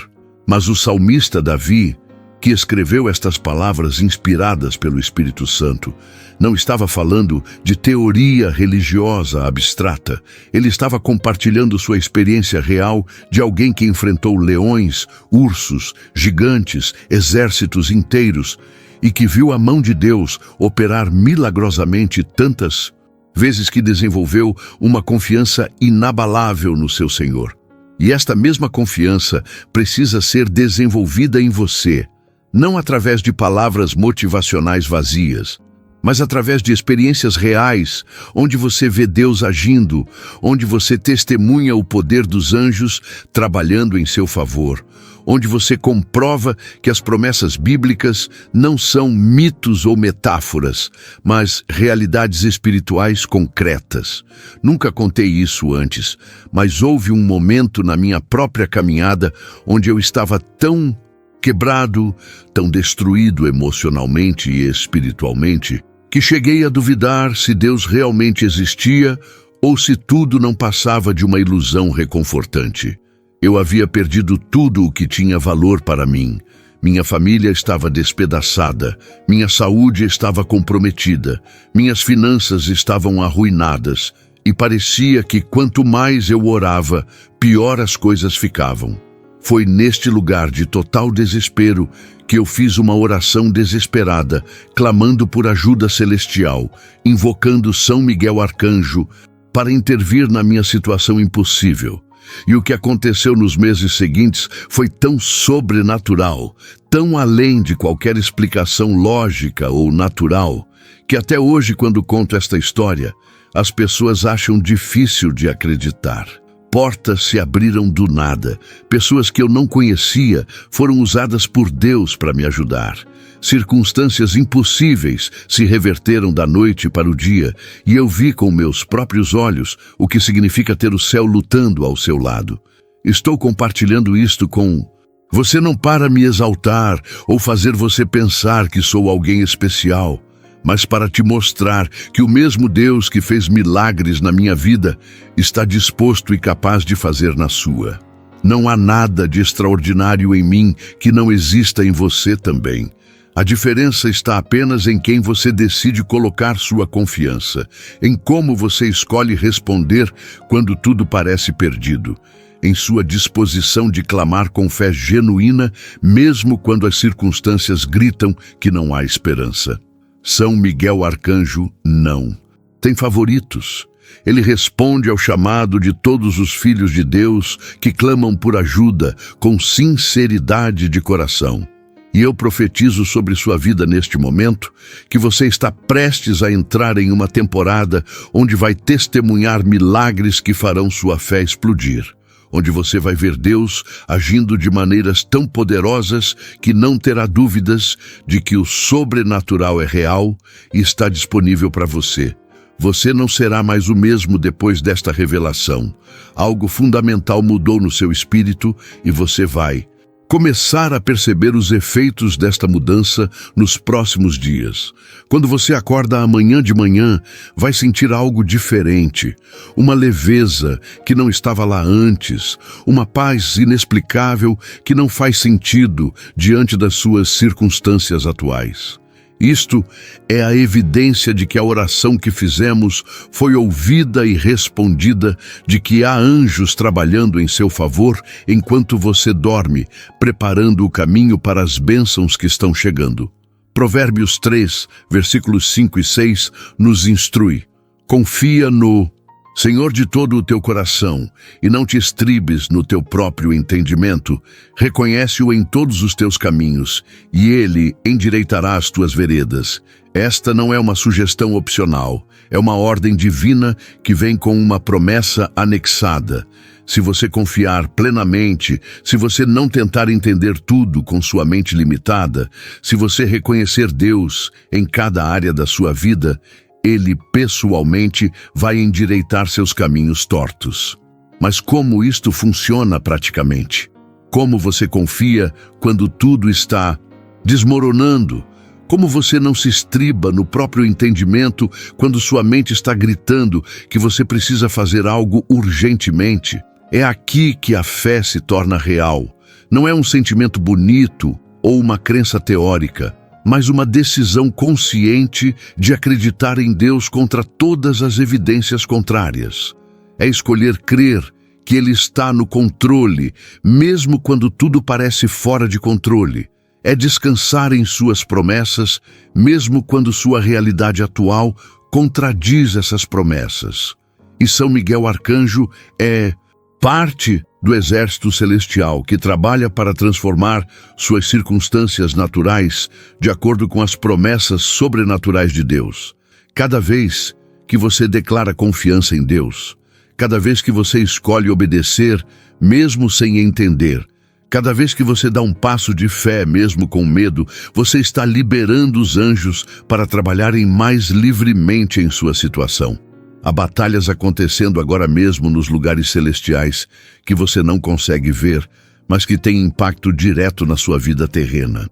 Speaker 1: Mas o salmista Davi, que escreveu estas palavras inspiradas pelo Espírito Santo, não estava falando de teoria religiosa abstrata. Ele estava compartilhando sua experiência real de alguém que enfrentou leões, ursos, gigantes, exércitos inteiros e que viu a mão de Deus operar milagrosamente tantas vezes que desenvolveu uma confiança inabalável no seu Senhor. E esta mesma confiança precisa ser desenvolvida em você, não através de palavras motivacionais vazias, mas através de experiências reais, onde você vê Deus agindo, onde você testemunha o poder dos anjos trabalhando em seu favor, onde você comprova que as promessas bíblicas não são mitos ou metáforas, mas realidades espirituais concretas. Nunca contei isso antes, mas houve um momento na minha própria caminhada onde eu estava tão quebrado, tão destruído emocionalmente e espiritualmente, que cheguei a duvidar se Deus realmente existia ou se tudo não passava de uma ilusão reconfortante. Eu havia perdido tudo o que tinha valor para mim. Minha família estava despedaçada, minha saúde estava comprometida, minhas finanças estavam arruinadas, e parecia que quanto mais eu orava, pior as coisas ficavam. Foi neste lugar de total desespero que eu fiz uma oração desesperada, clamando por ajuda celestial, invocando São Miguel Arcanjo para intervir na minha situação impossível. E o que aconteceu nos meses seguintes foi tão sobrenatural, tão além de qualquer explicação lógica ou natural, que até hoje, quando conto esta história, as pessoas acham difícil de acreditar. Portas se abriram do nada. Pessoas que eu não conhecia foram usadas por Deus para me ajudar. Circunstâncias impossíveis se reverteram da noite para o dia, e eu vi com meus próprios olhos o que significa ter o céu lutando ao seu lado. Estou compartilhando isto com você não para me exaltar ou fazer você pensar que sou alguém especial, mas para te mostrar que o mesmo Deus que fez milagres na minha vida está disposto e capaz de fazer na sua. Não há nada de extraordinário em mim que não exista em você também. A diferença está apenas em quem você decide colocar sua confiança, em como você escolhe responder quando tudo parece perdido, em sua disposição de clamar com fé genuína, mesmo quando as circunstâncias gritam que não há esperança. São Miguel Arcanjo não tem favoritos. Ele responde ao chamado de todos os filhos de Deus que clamam por ajuda com sinceridade de coração. E eu profetizo sobre sua vida neste momento que você está prestes a entrar em uma temporada onde vai testemunhar milagres que farão sua fé explodir, onde você vai ver Deus agindo de maneiras tão poderosas que não terá dúvidas de que o sobrenatural é real e está disponível para você. Você não será mais o mesmo depois desta revelação. Algo fundamental mudou no seu espírito e você vai começar a perceber os efeitos desta mudança nos próximos dias. Quando você acorda amanhã de manhã, vai sentir algo diferente, uma leveza que não estava lá antes, uma paz inexplicável que não faz sentido diante das suas circunstâncias atuais. Isto é a evidência de que a oração que fizemos foi ouvida e respondida, de que há anjos trabalhando em seu favor enquanto você dorme, preparando o caminho para as bênçãos que estão chegando. Provérbios 3, versículos 5 e 6, nos instrui: confia no Senhor de todo o teu coração, e não te estribes no teu próprio entendimento. Reconhece-o em todos os teus caminhos, e ele endireitará as tuas veredas. Esta não é uma sugestão opcional, é uma ordem divina que vem com uma promessa anexada. Se você confiar plenamente, se você não tentar entender tudo com sua mente limitada, se você reconhecer Deus em cada área da sua vida, Ele pessoalmente vai endireitar seus caminhos tortos. Mas como isto funciona praticamente? Como você confia quando tudo está desmoronando? Como você não se estriba no próprio entendimento quando sua mente está gritando que você precisa fazer algo urgentemente? É aqui que a fé se torna real. Não é um sentimento bonito ou uma crença teórica, mas uma decisão consciente de acreditar em Deus contra todas as evidências contrárias. É escolher crer que Ele está no controle, mesmo quando tudo parece fora de controle. É descansar em suas promessas, mesmo quando sua realidade atual contradiz essas promessas. E São Miguel Arcanjo é parte do exército celestial que trabalha para transformar suas circunstâncias naturais de acordo com as promessas sobrenaturais de Deus. Cada vez que você declara confiança em Deus, cada vez que você escolhe obedecer, mesmo sem entender, cada vez que você dá um passo de fé, mesmo com medo, você está liberando os anjos para trabalharem mais livremente em sua situação. Há batalhas acontecendo agora mesmo nos lugares celestiais que você não consegue ver, mas que têm impacto direto na sua vida terrena.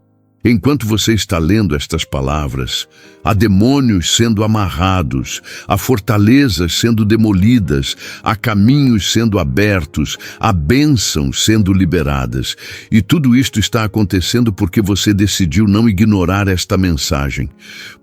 Speaker 1: Enquanto você está lendo estas palavras, há demônios sendo amarrados, há fortalezas sendo demolidas, há caminhos sendo abertos, há bênçãos sendo liberadas. E tudo isto está acontecendo porque você decidiu não ignorar esta mensagem,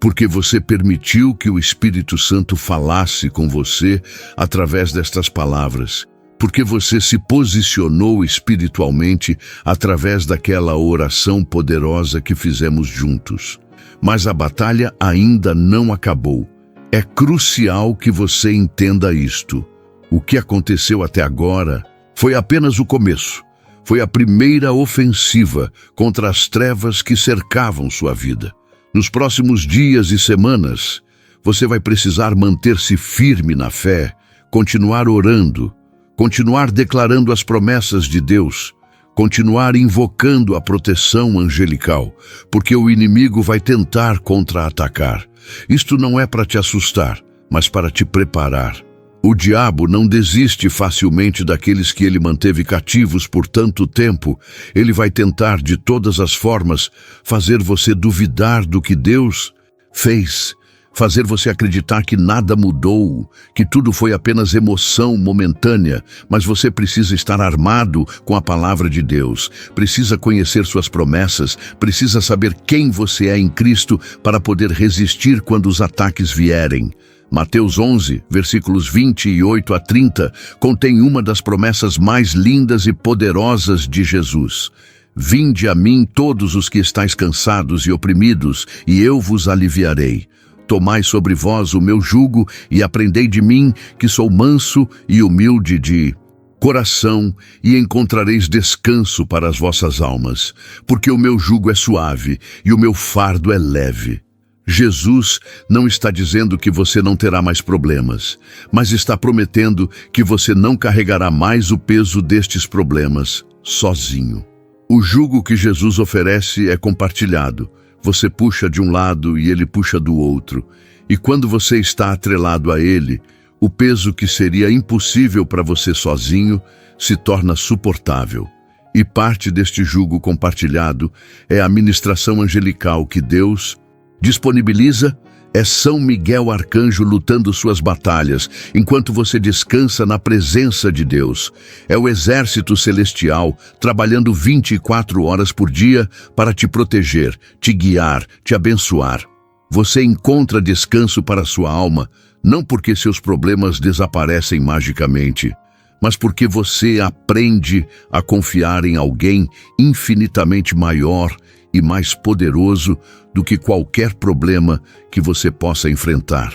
Speaker 1: porque você permitiu que o Espírito Santo falasse com você através destas palavras. Porque você se posicionou espiritualmente através daquela oração poderosa que fizemos juntos. Mas a batalha ainda não acabou. É crucial que você entenda isto. O que aconteceu até agora foi apenas o começo. Foi a primeira ofensiva contra as trevas que cercavam sua vida. Nos próximos dias e semanas, você vai precisar manter-se firme na fé, continuar orando, continuar declarando as promessas de Deus, continuar invocando a proteção angelical, porque o inimigo vai tentar contra-atacar. Isto não é para te assustar, mas para te preparar. O diabo não desiste facilmente daqueles que ele manteve cativos por tanto tempo. Ele vai tentar de todas as formas fazer você duvidar do que Deus fez, fazer você acreditar que nada mudou, que tudo foi apenas emoção momentânea, mas você precisa estar armado com a palavra de Deus, precisa conhecer suas promessas, precisa saber quem você é em Cristo para poder resistir quando os ataques vierem. Mateus 11, versículos 28 a 30, contém uma das promessas mais lindas e poderosas de Jesus. Vinde a mim todos os que estáis cansados e oprimidos, e eu vos aliviarei. Tomai sobre vós o meu jugo e aprendei de mim, que sou manso e humilde de coração, e encontrareis descanso para as vossas almas, porque o meu jugo é suave e o meu fardo é leve. Jesus não está dizendo que você não terá mais problemas, mas está prometendo que você não carregará mais o peso destes problemas sozinho. O jugo que Jesus oferece é compartilhado. Você puxa de um lado e ele puxa do outro. E quando você está atrelado a ele, o peso que seria impossível para você sozinho se torna suportável. E parte deste jugo compartilhado é a ministração angelical que Deus disponibiliza. É São Miguel Arcanjo lutando suas batalhas, enquanto você descansa na presença de Deus. É o exército celestial trabalhando 24 horas por dia para te proteger, te guiar, te abençoar. Você encontra descanso para sua alma, não porque seus problemas desaparecem magicamente, mas porque você aprende a confiar em alguém infinitamente maior e mais poderoso do que qualquer problema que você possa enfrentar.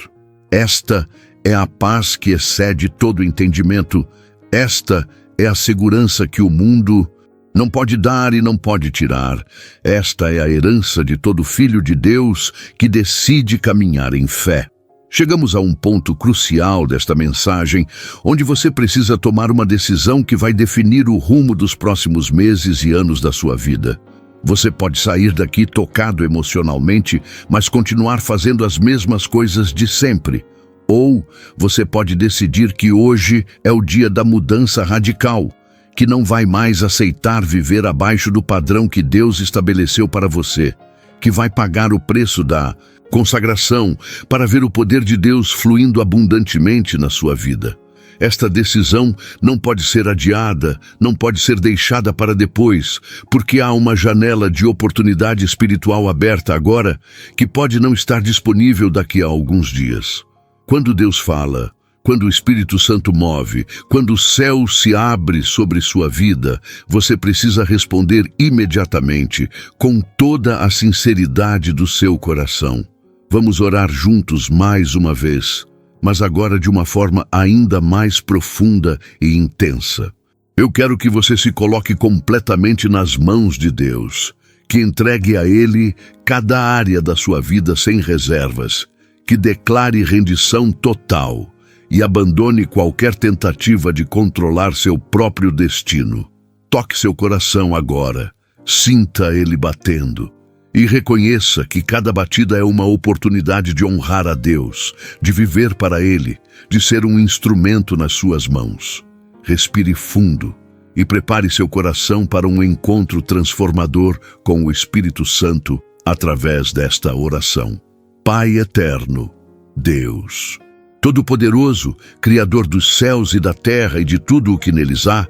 Speaker 1: Esta é a paz que excede todo entendimento. Esta é a segurança que o mundo não pode dar e não pode tirar. Esta é a herança de todo filho de Deus que decide caminhar em fé. Chegamos a um ponto crucial desta mensagem, onde você precisa tomar uma decisão que vai definir o rumo dos próximos meses e anos da sua vida. Você pode sair daqui tocado emocionalmente, mas continuar fazendo as mesmas coisas de sempre. Ou você pode decidir que hoje é o dia da mudança radical, que não vai mais aceitar viver abaixo do padrão que Deus estabeleceu para você, que vai pagar o preço da consagração para ver o poder de Deus fluindo abundantemente na sua vida. Esta decisão não pode ser adiada, não pode ser deixada para depois, porque há uma janela de oportunidade espiritual aberta agora que pode não estar disponível daqui a alguns dias. Quando Deus fala, quando o Espírito Santo move, quando o céu se abre sobre sua vida, você precisa responder imediatamente, com toda a sinceridade do seu coração. Vamos orar juntos mais uma vez, mas agora de uma forma ainda mais profunda e intensa. Eu quero que você se coloque completamente nas mãos de Deus, que entregue a Ele cada área da sua vida sem reservas, que declare rendição total e abandone qualquer tentativa de controlar seu próprio destino. Toque seu coração agora, sinta ele batendo e reconheça que cada batida é uma oportunidade de honrar a Deus, de viver para Ele, de ser um instrumento nas suas mãos. Respire fundo e prepare seu coração para um encontro transformador com o Espírito Santo através desta oração. Pai eterno, Deus, Todo-Poderoso, Criador dos céus e da terra e de tudo o que neles há,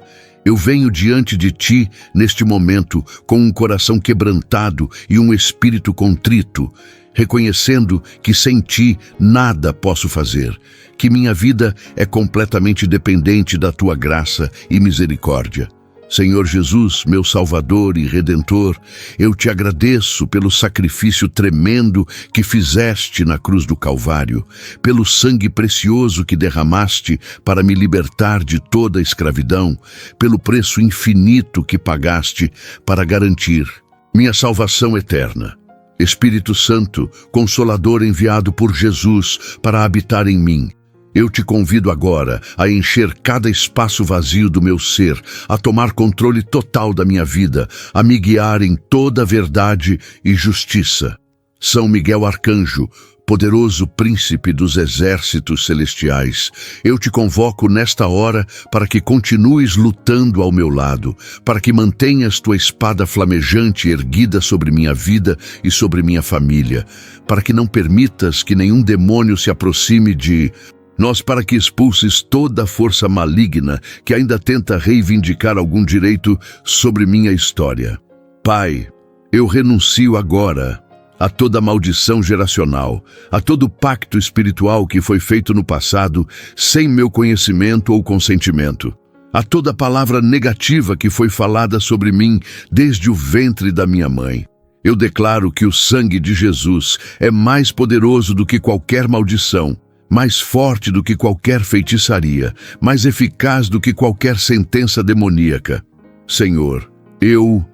Speaker 1: eu venho diante de Ti neste momento com um coração quebrantado e um espírito contrito, reconhecendo que sem Ti nada posso fazer, que minha vida é completamente dependente da Tua graça e misericórdia. Senhor Jesus, meu Salvador e Redentor, eu te agradeço pelo sacrifício tremendo que fizeste na cruz do Calvário, pelo sangue precioso que derramaste para me libertar de toda a escravidão, pelo preço infinito que pagaste para garantir minha salvação eterna. Espírito Santo, Consolador enviado por Jesus para habitar em mim, eu te convido agora a encher cada espaço vazio do meu ser, a tomar controle total da minha vida, a me guiar em toda a verdade e justiça. São Miguel Arcanjo, poderoso príncipe dos exércitos celestiais, eu te convoco nesta hora para que continues lutando ao meu lado, para que mantenhas tua espada flamejante erguida sobre minha vida e sobre minha família, para que não permitas que nenhum demônio se aproxime de nós, para que expulses toda a força maligna que ainda tenta reivindicar algum direito sobre minha história. Pai, eu renuncio agora a toda maldição geracional, a todo pacto espiritual que foi feito no passado sem meu conhecimento ou consentimento, a toda palavra negativa que foi falada sobre mim desde o ventre da minha mãe. Eu declaro que o sangue de Jesus é mais poderoso do que qualquer maldição, mais forte do que qualquer feitiçaria, mais eficaz do que qualquer sentença demoníaca. Senhor, eu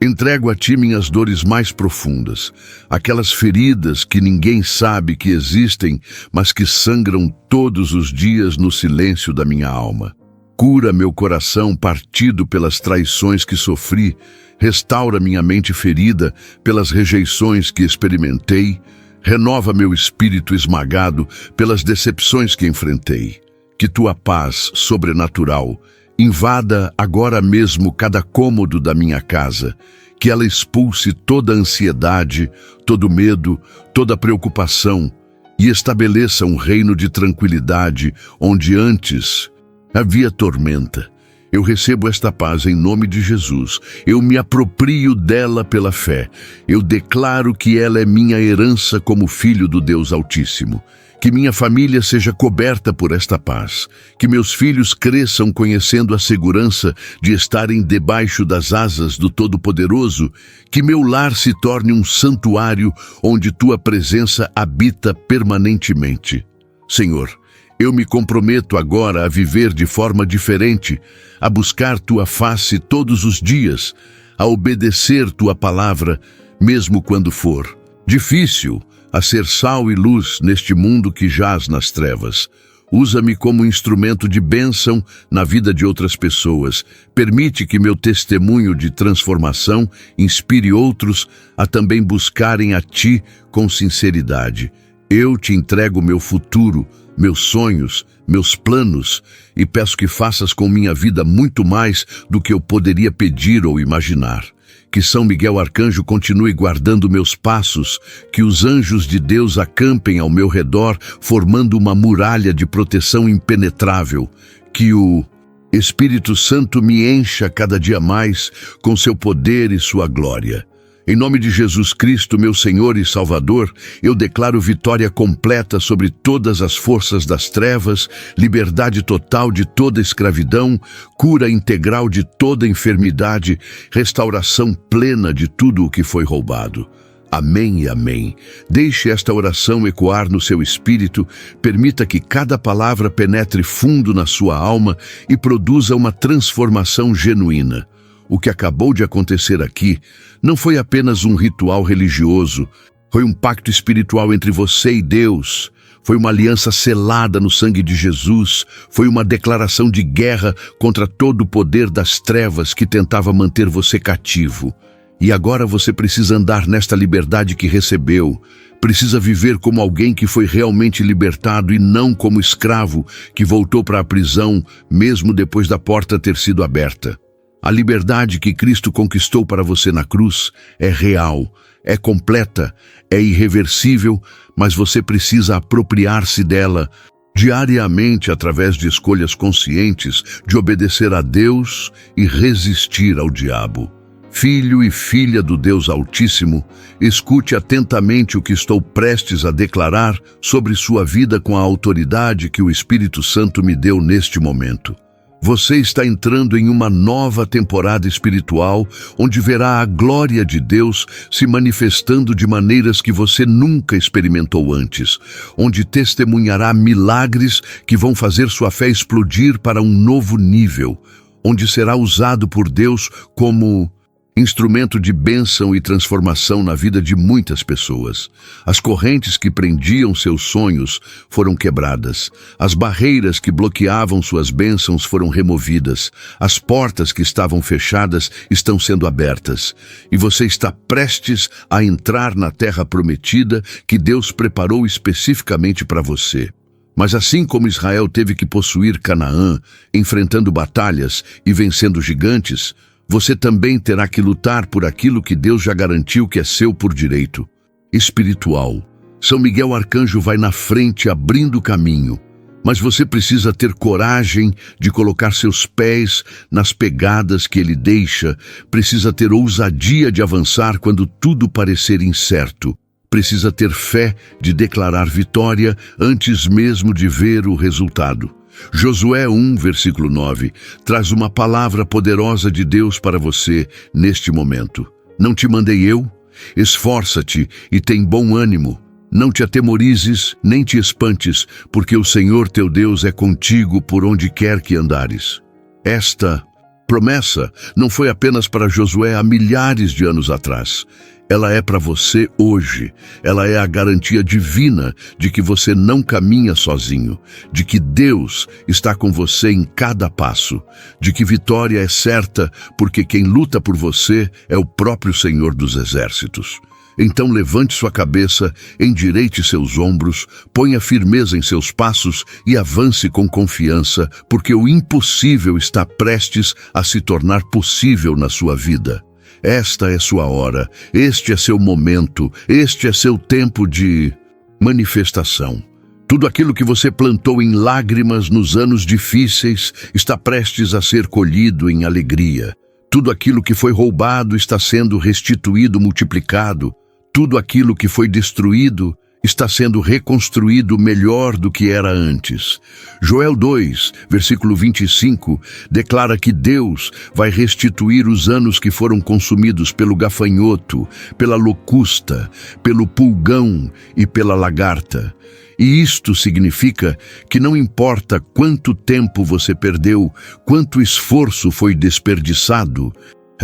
Speaker 1: entrego a Ti minhas dores mais profundas, aquelas feridas que ninguém sabe que existem, mas que sangram todos os dias no silêncio da minha alma. Cura meu coração partido pelas traições que sofri, restaura minha mente ferida pelas rejeições que experimentei, renova meu espírito esmagado pelas decepções que enfrentei. Que Tua paz sobrenatural invada agora mesmo cada cômodo da minha casa, que ela expulse toda a ansiedade, todo medo, toda preocupação e estabeleça um reino de tranquilidade onde antes havia tormenta. Eu recebo esta paz em nome de Jesus. Eu me aproprio dela pela fé. Eu declaro que ela é minha herança como filho do Deus Altíssimo. Que minha família seja coberta por esta paz. Que meus filhos cresçam conhecendo a segurança de estarem debaixo das asas do Todo-Poderoso. Que meu lar se torne um santuário onde Tua presença habita permanentemente. Senhor, eu me comprometo agora a viver de forma diferente, a buscar Tua face todos os dias, a obedecer Tua palavra, mesmo quando for difícil, a ser sal e luz neste mundo que jaz nas trevas. Usa-me como instrumento de bênção na vida de outras pessoas. Permite que meu testemunho de transformação inspire outros a também buscarem a Ti com sinceridade. Eu Te entrego meu futuro, meus sonhos, meus planos, e peço que faças com minha vida muito mais do que eu poderia pedir ou imaginar. Que São Miguel Arcanjo continue guardando meus passos, que os anjos de Deus acampem ao meu redor, formando uma muralha de proteção impenetrável. Que o Espírito Santo me encha cada dia mais com seu poder e sua glória. Em nome de Jesus Cristo, meu Senhor e Salvador, eu declaro vitória completa sobre todas as forças das trevas, liberdade total de toda escravidão, cura integral de toda enfermidade, restauração plena de tudo o que foi roubado. Amém e amém. Deixe esta oração ecoar no seu espírito, permita que cada palavra penetre fundo na sua alma e produza uma transformação genuína. O que acabou de acontecer aqui não foi apenas um ritual religioso, foi um pacto espiritual entre você e Deus. Foi uma aliança selada no sangue de Jesus, foi uma declaração de guerra contra todo o poder das trevas que tentava manter você cativo. E agora você precisa andar nesta liberdade que recebeu, precisa viver como alguém que foi realmente libertado e não como escravo que voltou para a prisão mesmo depois da porta ter sido aberta. A liberdade que Cristo conquistou para você na cruz é real, é completa, é irreversível, mas você precisa apropriar-se dela diariamente através de escolhas conscientes de obedecer a Deus e resistir ao diabo. Filho e filha do Deus Altíssimo, escute atentamente o que estou prestes a declarar sobre sua vida com a autoridade que o Espírito Santo me deu neste momento. Você está entrando em uma nova temporada espiritual, onde verá a glória de Deus se manifestando de maneiras que você nunca experimentou antes, onde testemunhará milagres que vão fazer sua fé explodir para um novo nível, onde será usado por Deus como instrumento de bênção e transformação na vida de muitas pessoas. As correntes que prendiam seus sonhos foram quebradas. As barreiras que bloqueavam suas bênçãos foram removidas. As portas que estavam fechadas estão sendo abertas. E você está prestes a entrar na terra prometida que Deus preparou especificamente para você. Mas assim como Israel teve que possuir Canaã, enfrentando batalhas e vencendo gigantes, você também terá que lutar por aquilo que Deus já garantiu que é seu por direito. Espiritual. São Miguel Arcanjo vai na frente abrindo o caminho, mas você precisa ter coragem de colocar seus pés nas pegadas que ele deixa, precisa ter ousadia de avançar quando tudo parecer incerto, precisa ter fé de declarar vitória antes mesmo de ver o resultado. Josué 1, versículo 9, traz uma palavra poderosa de Deus para você neste momento. Não te mandei eu? Esforça-te e tem bom ânimo. Não te atemorizes, nem te espantes, porque o Senhor teu Deus é contigo por onde quer que andares. Esta promessa não foi apenas para Josué há milhares de anos atrás. Ela é para você hoje. Ela é a garantia divina de que você não caminha sozinho, de que Deus está com você em cada passo, de que vitória é certa porque quem luta por você é o próprio Senhor dos Exércitos. Então levante sua cabeça, endireite seus ombros, ponha firmeza em seus passos e avance com confiança, porque o impossível está prestes a se tornar possível na sua vida. Esta é sua hora, este é seu momento, este é seu tempo de manifestação. Tudo aquilo que você plantou em lágrimas nos anos difíceis está prestes a ser colhido em alegria. Tudo aquilo que foi roubado está sendo restituído, multiplicado. Tudo aquilo que foi destruído está sendo reconstruído melhor do que era antes. Joel 2, versículo 25, declara que Deus vai restituir os anos que foram consumidos pelo gafanhoto, pela locusta, pelo pulgão e pela lagarta. E isto significa que não importa quanto tempo você perdeu, quanto esforço foi desperdiçado,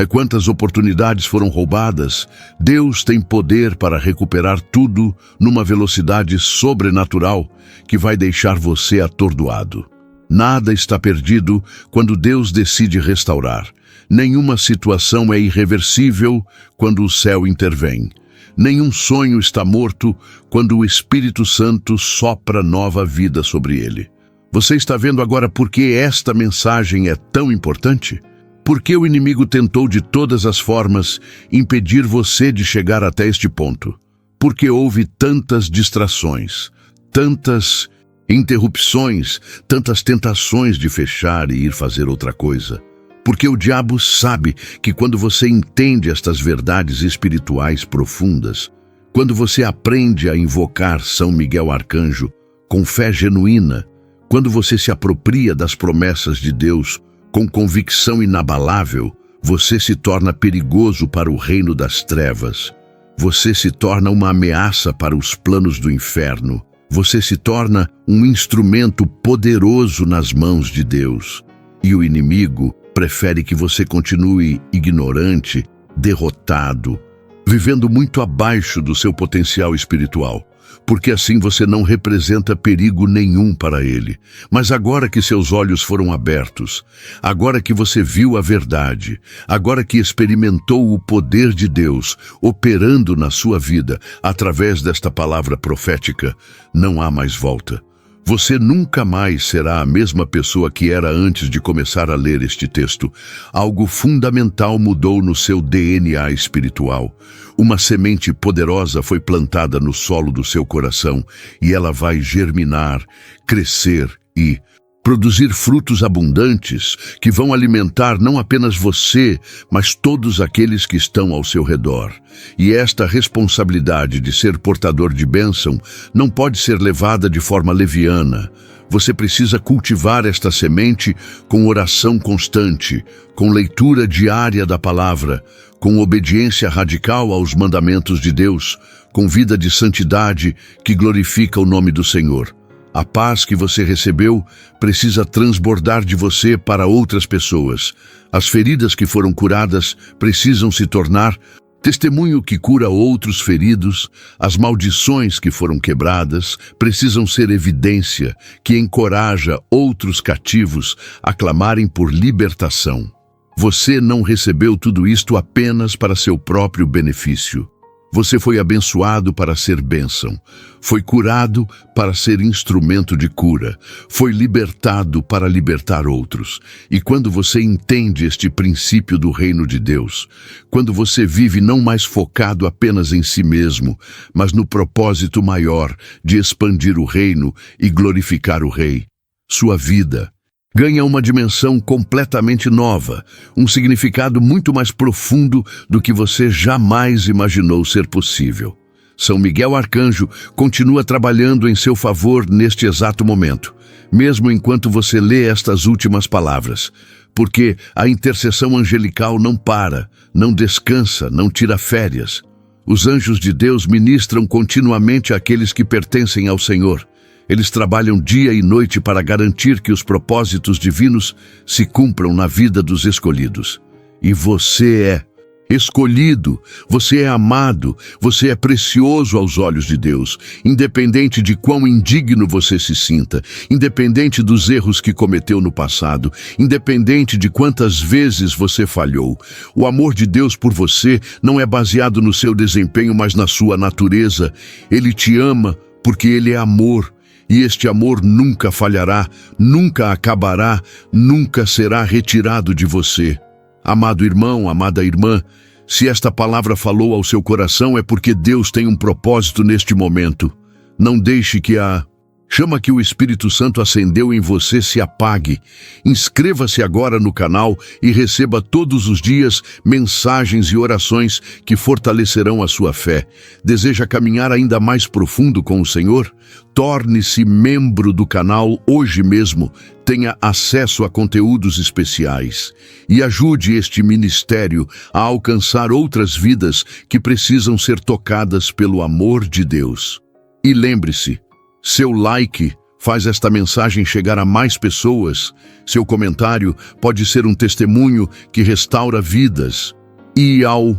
Speaker 1: quantas oportunidades foram roubadas, Deus tem poder para recuperar tudo numa velocidade sobrenatural que vai deixar você atordoado. Nada está perdido quando Deus decide restaurar. Nenhuma situação é irreversível quando o céu intervém. Nenhum sonho está morto quando o Espírito Santo sopra nova vida sobre ele. Você está vendo agora por que esta mensagem é tão importante? Porque o inimigo tentou de todas as formas impedir você de chegar até este ponto. Porque houve tantas distrações, tantas interrupções, tantas tentações de fechar e ir fazer outra coisa. Porque o diabo sabe que quando você entende estas verdades espirituais profundas, quando você aprende a invocar São Miguel Arcanjo com fé genuína, quando você se apropria das promessas de Deus com convicção inabalável, você se torna perigoso para o reino das trevas. você se torna uma ameaça para os planos do inferno. Você se torna um instrumento poderoso nas mãos de Deus. E o inimigo prefere que você continue ignorante, derrotado, vivendo muito abaixo do seu potencial espiritual, porque assim você não representa perigo nenhum para ele. Mas agora que seus olhos foram abertos, agora que você viu a verdade, agora que experimentou o poder de Deus operando na sua vida através desta palavra profética, não há mais volta. Você nunca mais será a mesma pessoa que era antes de começar a ler este texto. Algo fundamental mudou no seu DNA espiritual. Uma semente poderosa foi plantada no solo do seu coração e ela vai germinar, crescer e produzir frutos abundantes que vão alimentar não apenas você, mas todos aqueles que estão ao seu redor. E esta responsabilidade de ser portador de bênção não pode ser levada de forma leviana. Você precisa cultivar esta semente com oração constante, com leitura diária da palavra, com obediência radical aos mandamentos de Deus, com vida de santidade que glorifica o nome do Senhor. A paz que você recebeu precisa transbordar de você para outras pessoas. As feridas que foram curadas precisam se tornar testemunho que cura outros feridos. As maldições que foram quebradas precisam ser evidência que encoraja outros cativos a clamarem por libertação. Você não recebeu tudo isto apenas para seu próprio benefício. Você foi abençoado para ser bênção, foi curado para ser instrumento de cura, foi libertado para libertar outros. E quando você entende este princípio do reino de Deus, quando você vive não mais focado apenas em si mesmo, mas no propósito maior de expandir o reino e glorificar o Rei, sua vida ganha uma dimensão completamente nova, um significado muito mais profundo do que você jamais imaginou ser possível. São Miguel Arcanjo continua trabalhando em seu favor neste exato momento, mesmo enquanto você lê estas últimas palavras, porque a intercessão angelical não para, não descansa, não tira férias. Os anjos de Deus ministram continuamente àqueles que pertencem ao Senhor. Eles trabalham dia e noite para garantir que os propósitos divinos se cumpram na vida dos escolhidos. E você é escolhido, você é amado, você é precioso aos olhos de Deus, independente de quão indigno você se sinta, independente dos erros que cometeu no passado, independente de quantas vezes você falhou. O amor de Deus por você não é baseado no seu desempenho, mas na sua natureza. Ele te ama porque Ele é amor. E este amor nunca falhará, nunca acabará, nunca será retirado de você. Amado irmão, amada irmã, se esta palavra falou ao seu coração é porque Deus tem um propósito neste momento. Não deixe que a chama que o Espírito Santo acendeu em você se apague. Inscreva-se agora no canal e receba todos os dias mensagens e orações que fortalecerão a sua fé. Deseja caminhar ainda mais profundo com o Senhor? Torne-se membro do canal hoje mesmo. Tenha acesso a conteúdos especiais e ajude este ministério a alcançar outras vidas que precisam ser tocadas pelo amor de Deus. E lembre-se, seu like faz esta mensagem chegar a mais pessoas. Seu comentário pode ser um testemunho que restaura vidas. E ao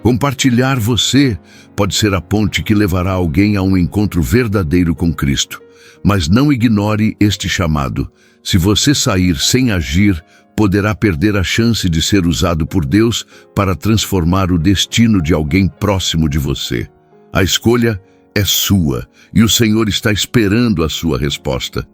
Speaker 1: compartilhar, você pode ser a ponte que levará alguém a um encontro verdadeiro com Cristo. Mas não ignore este chamado. Se você sair sem agir, poderá perder a chance de ser usado por Deus para transformar o destino de alguém próximo de você. A escolha é sua, e o Senhor está esperando a sua resposta.